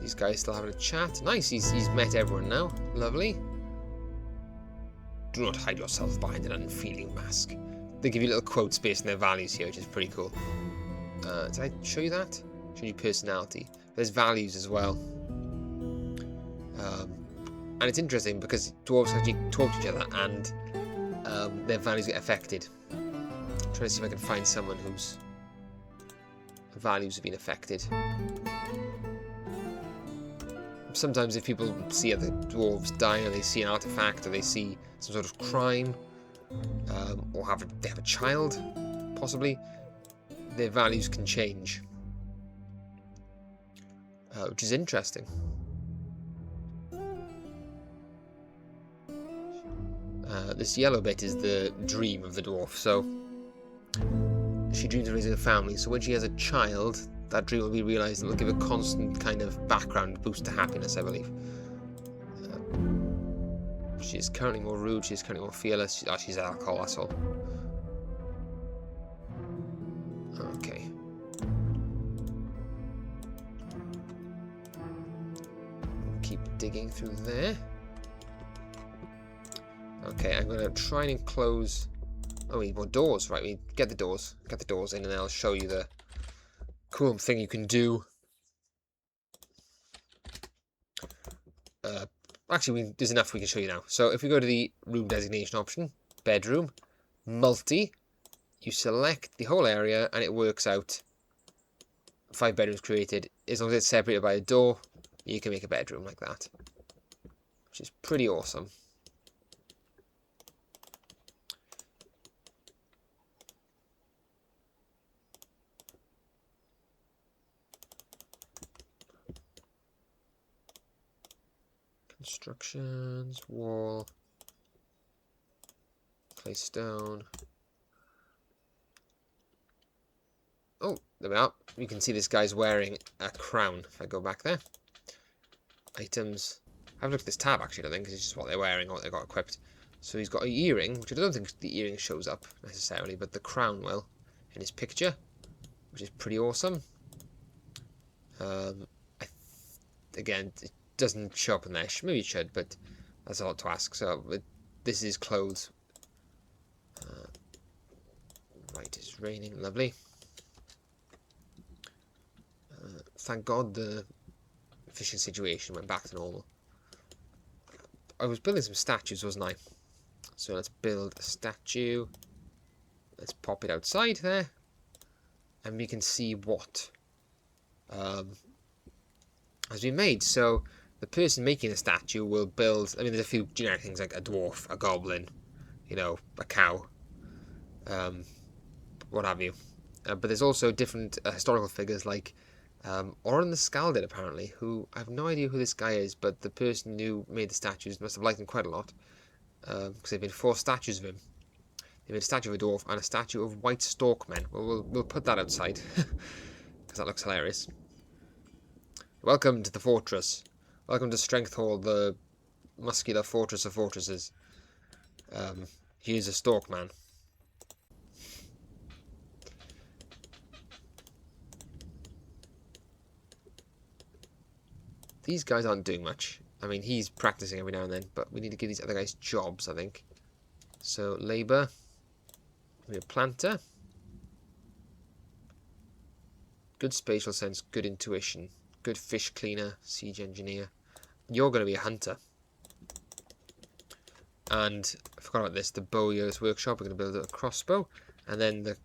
These guys still having a chat. Nice, he's met everyone now. Lovely. Do not hide yourself behind an unfeeling mask. They give you little quotes based on their values here, which is pretty cool. Did I show you that? Show you personality. There's values as well. And it's interesting because dwarves actually talk to each other and their values get affected. I'm trying to see if I can find someone whose values have been affected. sometimes if people see other dwarves die, or they see an artifact, or they see some sort of crime, or they have a child, possibly, their values can change, which is interesting. This yellow bit is the dream of the dwarf, so she dreams of raising a family, so when she has a child, that dream will be realised and will give a constant kind of background boost to happiness, I believe. She is currently more rude, she is currently more fearless. She's an alcohol, that's all. Okay. Keep digging through there. Okay, I'm going to try and enclose... Oh, we need more doors. Right, we get the doors. Get the doors in and I'll show you the cool thing you can do. Actually, there's enough we can show you now. So if we go to the room designation option, bedroom, multi, you select the whole area and it works out 5 bedrooms created. As long as it's separated by a door, you can make a bedroom like that, which is pretty awesome. Instructions, wall, clay stone. Oh, there we are. You can see this guy's wearing a crown. If I go back there. Items. I haven't looked at this tab actually, I don't think, because it's just what they're wearing or what they've got equipped. So he's got an earring, which I don't think the earring shows up necessarily, but the crown will in his picture, which is pretty awesome. Again, it doesn't show up in there. Maybe it should, but that's a lot to ask. So this is clothes. Right, it's raining. Lovely. Thank God the fishing situation went back to normal. I was building some statues, wasn't I? So let's build a statue. Let's pop it outside there. And we can see what has been made. So the person making the statue will build... I mean, there's a few generic things like a dwarf, a goblin, you know, a cow, what have you. But there's also different historical figures like Oren the Scalded, apparently, who I have no idea who this guy is, but the person who made the statues must have liked him quite a lot, because they've made 4 statues of him. They made a statue of a dwarf and a statue of white storkmen. Well, we'll put that outside, because that looks hilarious. Welcome to the fortress. Welcome to Strength Hall, the muscular fortress of fortresses. Here's a storkman. These guys aren't doing much. I mean, he's practicing every now and then, but we need to give these other guys jobs, I think. So, labour. We have planter. Good spatial sense, good intuition. Good fish cleaner, siege engineer. You're going to be a hunter. And, I forgot about this, the bowyer's workshop. We're going to build a crossbow. And then the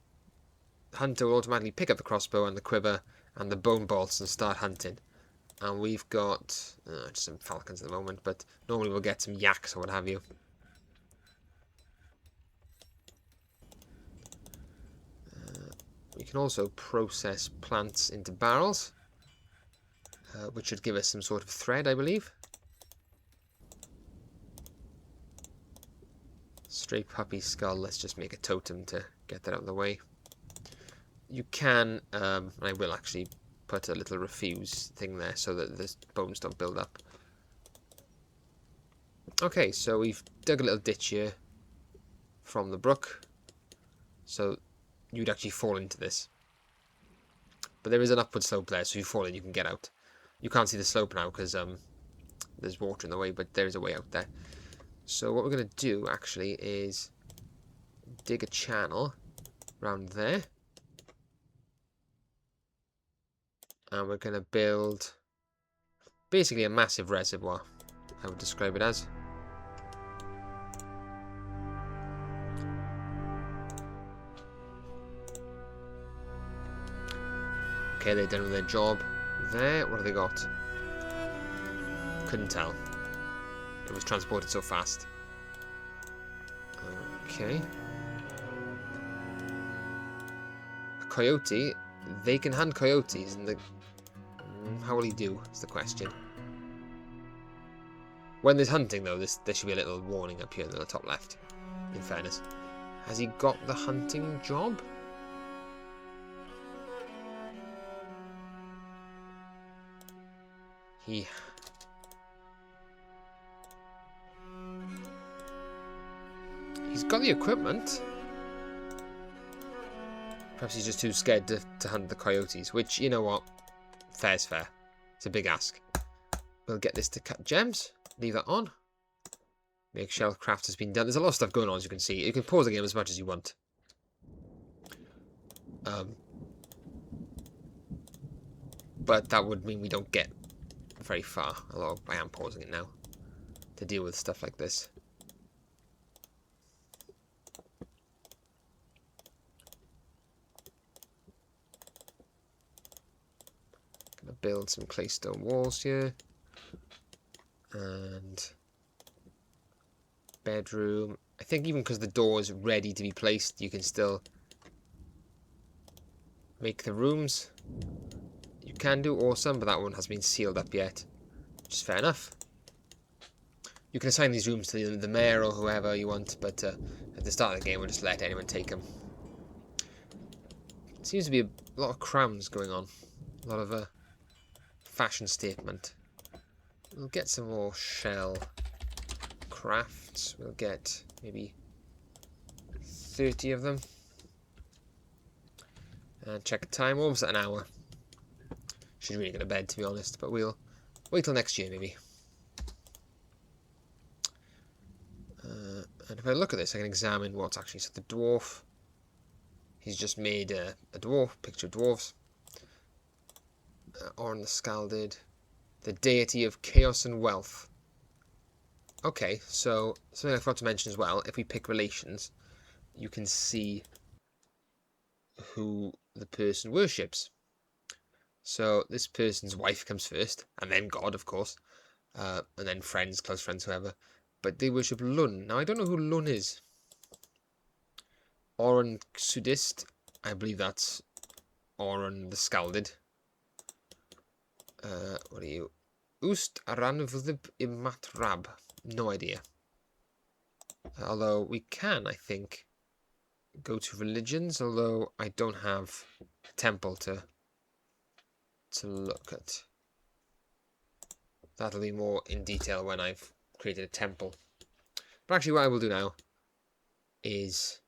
hunter will automatically pick up the crossbow and the quiver and the bone bolts and start hunting. And we've got just some falcons at the moment, but normally we'll get some yaks or what have you. We can also process plants into barrels, which should give us some sort of thread, I believe. Stray puppy skull, let's just make a totem to get that out of the way. You can, and I will actually put a little refuse thing there so that the bones don't build up. Okay, so we've dug a little ditch here from the brook, so you'd actually fall into this. But there is an upward slope there, so you fall in, you can get out. You can't see the slope now because there's water in the way, but there is a way out there. So what we're going to do actually is dig a channel around there. And we're going to build basically a massive reservoir, I would describe it as. Okay, they're done with their job there. What have they got? couldn't tell. It was transported so fast. Okay. A coyote. They can hunt coyotes, and how will he do? Is the question. When there's hunting, though, there should be a little warning up here in the top left. In fairness, has he got the hunting job? He's got the equipment. Perhaps he's just too scared to hunt the coyotes, which, you know what? Fair's fair. It's a big ask. We'll get this to cut gems. Leave that on. Make shell craft has been done. There's a lot of stuff going on, as you can see. You can pause the game as much as you want. But that would mean we don't get very far. Although I am pausing it now to deal with stuff like this. Gonna build some claystone walls here. And bedroom. I think even because the door is ready to be placed, you can still make the rooms. You can do awesome, but that one hasn't been sealed up yet, which is fair enough. You can assign these rooms to the mayor or whoever you want, but at the start of the game, we'll just let anyone take them. Seems to be a lot of crowns going on, a lot of fashion statement. We'll get some more shell crafts. We'll get maybe 30 of them. And check the time. Almost at an hour. Should really go to bed, to be honest, but we'll wait till next year, maybe. And if I look at this, I can examine what's actually. So the dwarf. He's just made a dwarf, picture of dwarves. Orin the Scalded. The deity of chaos and wealth. Okay, so something I forgot to mention as well. If we pick relations, you can see who the person worships. So this person's wife comes first, and then God, of course, and then friends, close friends, whoever. But they worship Lun. Now, I don't know who Lun is. Orin Sudist, I believe that's Orin the Scalded. What are you? Ust Aranvlib Imatrab. No idea. Although we can, I think, go to religions, although I don't have a temple to look at. That'll be more in detail when I've created a temple. But actually what I will do now is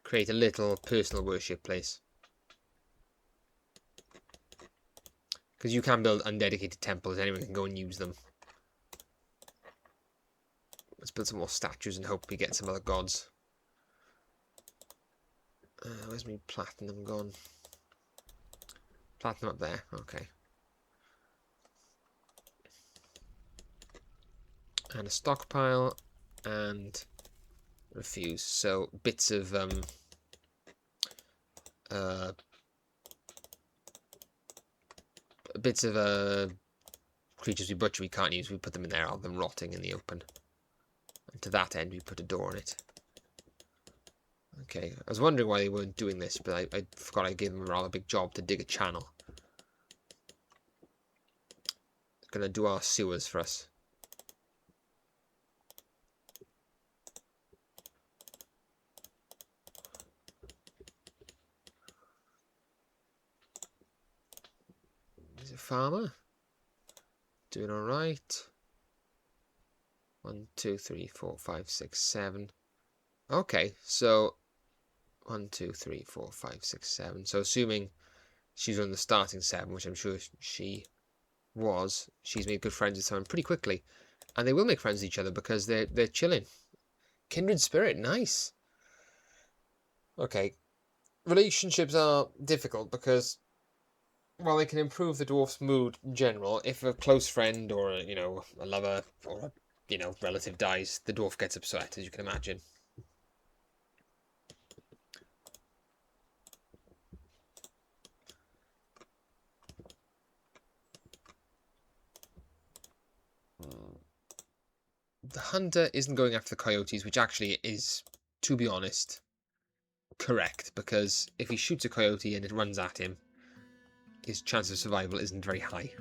create a little personal worship place. Because you can build undedicated temples, anyone can go and use them. Let's build some more statues and hope we get some other gods. Where's my platinum gone? Platinum up there, okay. And a stockpile, and refuse. So, bits of, creatures we butcher we can't use, we put them in there, rather than rotting in the open. And to that end, we put a door on it. Okay, I was wondering why they weren't doing this, but I forgot I gave them a rather big job to dig a channel. They're gonna do our sewers for us. He's a farmer. Doing alright. 1, 2, 3, 4, 5, 6, 7. Okay, so 1, 2, 3, 4, 5, 6, 7. So assuming she's on the starting 7, which I'm sure she was, she's made good friends with someone pretty quickly. And they will make friends with each other because they're chilling. Kindred spirit, nice. Okay. Relationships are difficult because while they can improve the dwarf's mood in general, if a close friend or a lover or a relative dies, the dwarf gets upset, as you can imagine. the hunter isn't going after the coyotes, which actually is, to be honest, correct, because if he shoots a coyote and it runs at him, his chance of survival isn't very high.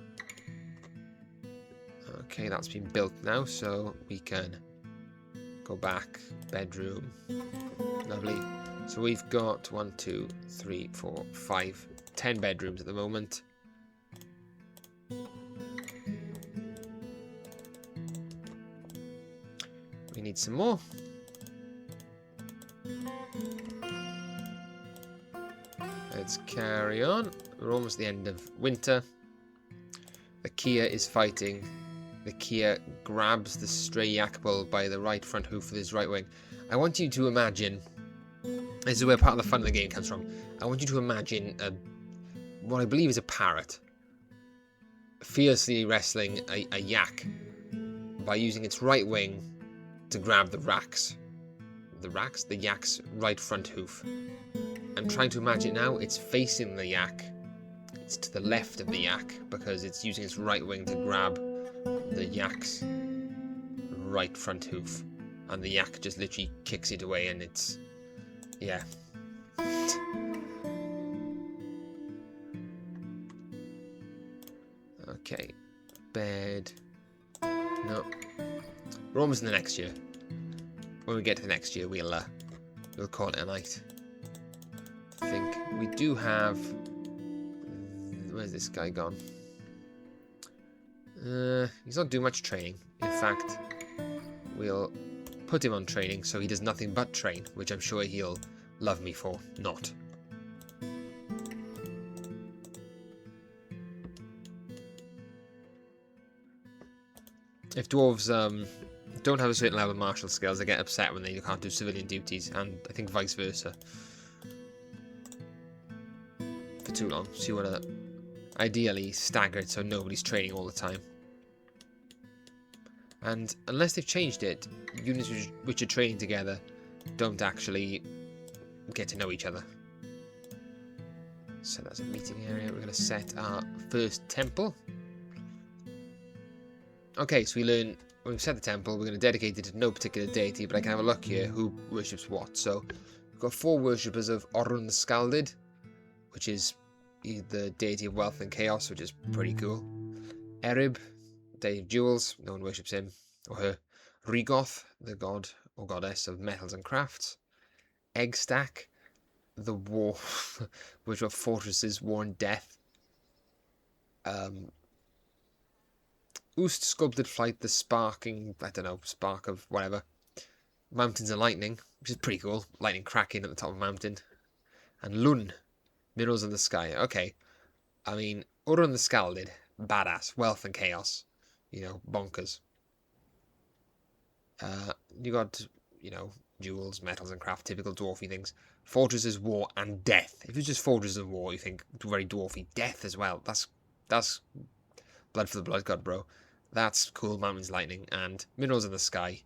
Okay, that's been built now, so we can go back. Bedroom. Lovely. So we've got 1, 2, 3, 4, 5, 10 bedrooms at the moment. We need some more. Let's carry on. We're almost at the end of winter. The Kia is fighting. The Kia grabs the stray yak bull by the right front hoof with his right wing. I want you to imagine, this is where part of the fun of the game comes from. I want you to imagine what I believe is a parrot fiercely wrestling a yak by using its right wing to grab the yak's right front hoof. I'm trying to imagine now, it's facing the yak. It's to the left of the yak because it's using its right wing to grab the yak's right front hoof. And the yak just literally kicks it away and it's... yeah. Okay. Bed. No. We're almost in the next year. When we get to the next year, we'll call it a night. I think we do have... where's this guy gone? He's not doing much training. In fact, we'll put him on training so he does nothing but train, which I'm sure he'll love me for not. If dwarves don't have a certain level of martial skills, they get upset when they can't do civilian duties, and I think vice versa. For too long. So you want to ideally stagger it so nobody's training all the time. And unless they've changed it, units which are training together don't actually get to know each other. So that's a meeting area. We're going to set our first temple. Okay, so when we've set the temple, we're going to dedicate it to no particular deity, but I can have a look here who worships what. So we've got 4 worshippers of Orun the Scalded, which is the deity of wealth and chaos, which is pretty cool. Erib, deity of jewels, no one worships him or her. Rigoth, the god or goddess of metals and crafts. Eggstack, the war, which are fortresses, war and death. Oost, sculpted flight, the sparking, I don't know, spark of whatever. Mountains and lightning, which is pretty cool. Lightning cracking at the top of a mountain. And Lun, minerals in the sky. Okay, I mean, Orun the Scalded, badass, wealth and chaos, you know, bonkers. You got, you know, jewels, metals and craft, typical dwarfy things. Fortresses, war and death. If it's just fortresses and war, you think very dwarfy. Death as well. That's blood for the blood god, bro. That's cool. Mountains, lightning, and minerals in the sky.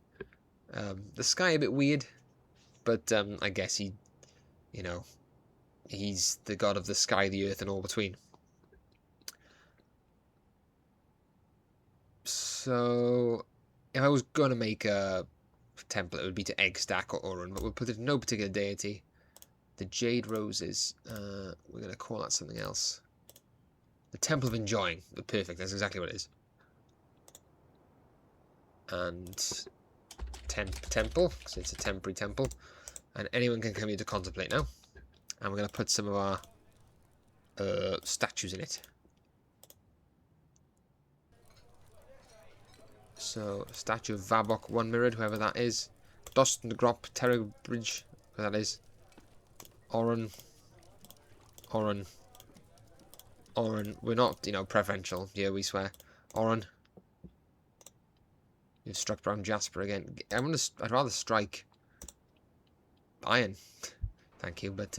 The sky a bit weird, but I guess he, you know, he's the god of the sky, the earth, and all between. So, if I was going to make a temple, it would be to Eggstack or Orun, but we'll put it to no particular deity. The Jade Roses, we're going to call that something else. The Temple of Enjoying. Perfect, that's exactly what it is. And temple, because it's a temporary temple. And anyone can come here to contemplate now. And we're going to put some of our statues in it. So, statue of Vabok, one mirrored, whoever that is. Doston Grop, Terror Bridge, whoever that is. Orun. We're not, you know, preferential. Yeah, we swear. Orun. You've struck brown jasper again. I'd rather strike iron. Thank you, but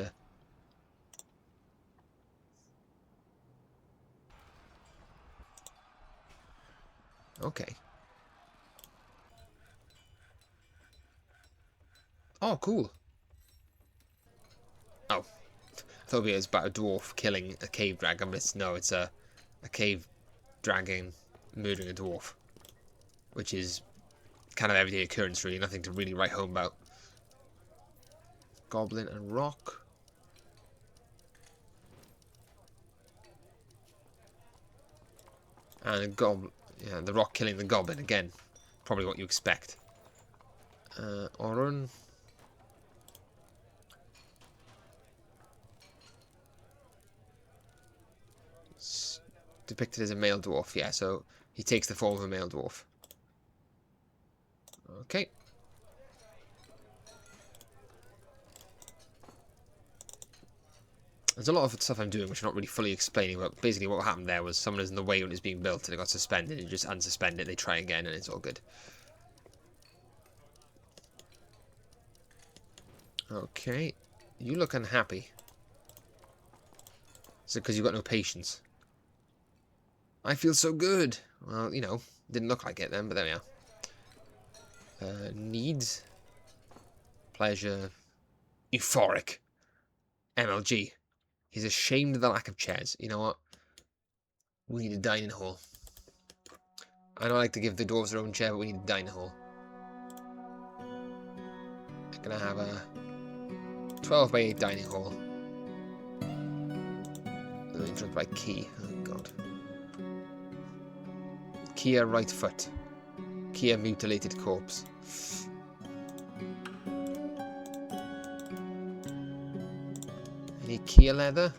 okay. Oh, cool. Oh, I thought it was about a dwarf killing a cave dragon, but it's a cave dragon murdering a dwarf, which is kind of everyday occurrence, really. Nothing to really write home about. Goblin and rock. And a goblin. Yeah, the rock killing the goblin again. Probably what you expect. Orun. It's depicted as a male dwarf, yeah, so he takes the form of a male dwarf. Okay. There's a lot of stuff I'm doing which I'm not really fully explaining, but basically what happened there was someone was in the way when it was being built and it got suspended, and you just unsuspend it, they try again, and it's all good. Okay. You look unhappy. Is it because you've got no patience? I feel so good. Well, you know, didn't look like it then, but there we are. Needs. Pleasure. Euphoric. MLG. He's ashamed of the lack of chairs. You know what? We need a dining hall. I don't like to give the dwarves their own chair, but we need a dining hall. I'm gonna have a 12 by 8 dining hall. Interrupted by Key. Oh god. Kia right foot. Kia mutilated corpse. Any Kia leather?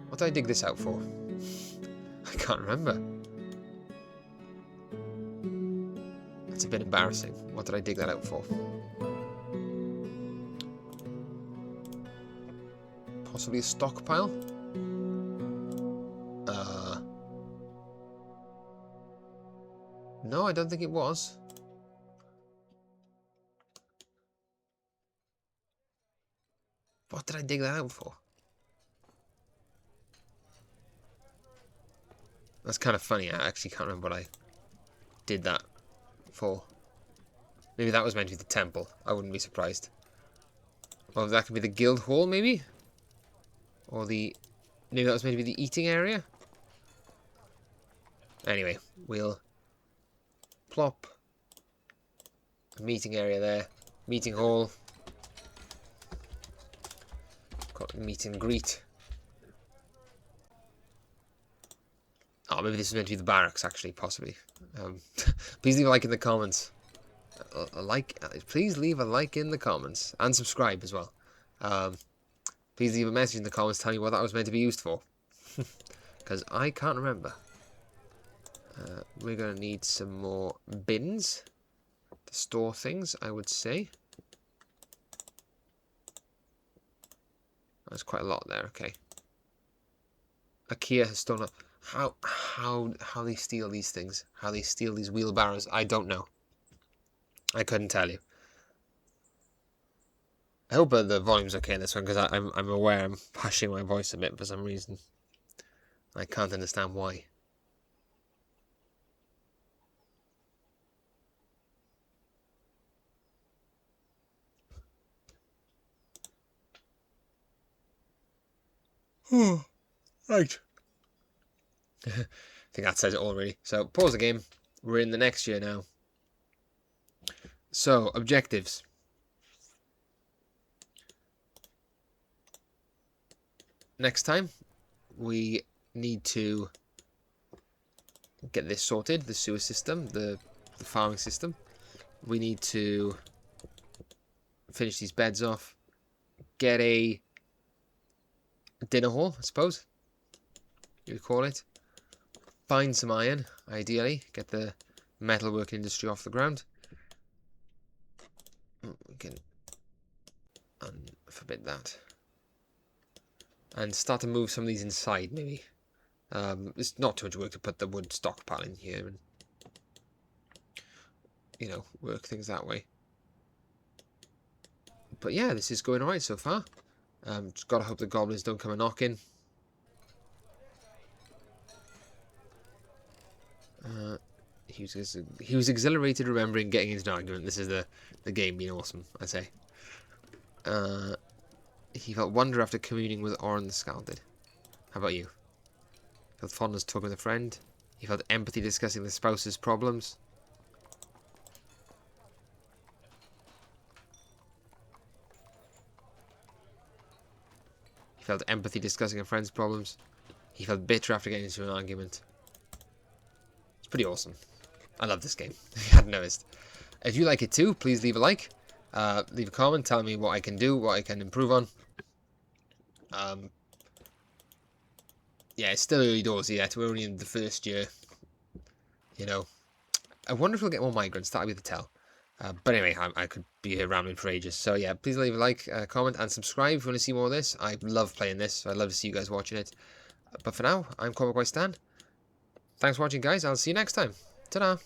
What did I dig this out for? I can't remember. That's a bit embarrassing. What did I dig that out for? Possibly a stockpile? No, I don't think it was. What did I dig that out for? That's kind of funny. I actually can't remember what I did that for. Maybe that was meant to be the temple. I wouldn't be surprised. Well, that could be the guild hall, maybe? Or the... Maybe that was meant to be the eating area? Anyway, we'll plop a meeting area there. Meeting hall. Got meet and greet. Oh, maybe this is meant to be the barracks, actually, possibly. Please leave a like in the comments. Please leave a like in the comments. And subscribe as well. Please leave a message in the comments telling me what that was meant to be used for. Because I can't remember. We're going to need some more bins to store things, I would say. There's quite a lot there, okay. IKEA has stolen... How they steal these things? How they steal these wheelbarrows? I don't know. I couldn't tell you. I hope the volume's okay in this one, because I'm aware I'm hushing my voice a bit for some reason. I can't understand why. Right. I think that says it all, really. So, pause the game. We're in the next year now. So, objectives. Next time, we need to get this sorted, the sewer system, the farming system. We need to finish these beds off, get a dinner hall, I suppose you would call it. Find some iron, ideally. Get the metalwork industry off the ground. We can unforbid that. And start to move some of these inside, maybe. It's not too much work to put the wood stockpile in here and, you know, work things that way. But yeah, this is going alright so far. Just gotta hope the goblins don't come a knocking. He was exhilarated remembering getting into an argument. This is the game being awesome, I say. He felt wonder after communing with Orin the Scalded. How about you? Felt fondness talking with a friend? He felt empathy discussing the spouse's problems. He felt empathy discussing a friend's problems. He felt bitter after getting into an argument. It's pretty awesome. I love this game. If you hadn't noticed. If you like it too, please leave a like. Leave a comment. Tell me what I can do, what I can improve on. Yeah, it's still early doors yet. We're only in the first year. You know. I wonder if we'll get more migrants. That'll be the tell. But anyway, I could be here rambling for ages. So yeah, please leave a like, comment, and subscribe if you want to see more of this. I love playing this. So I'd love to see you guys watching it. But for now, I'm Comic Boy Stan. Thanks for watching, guys. I'll see you next time. Ta-da!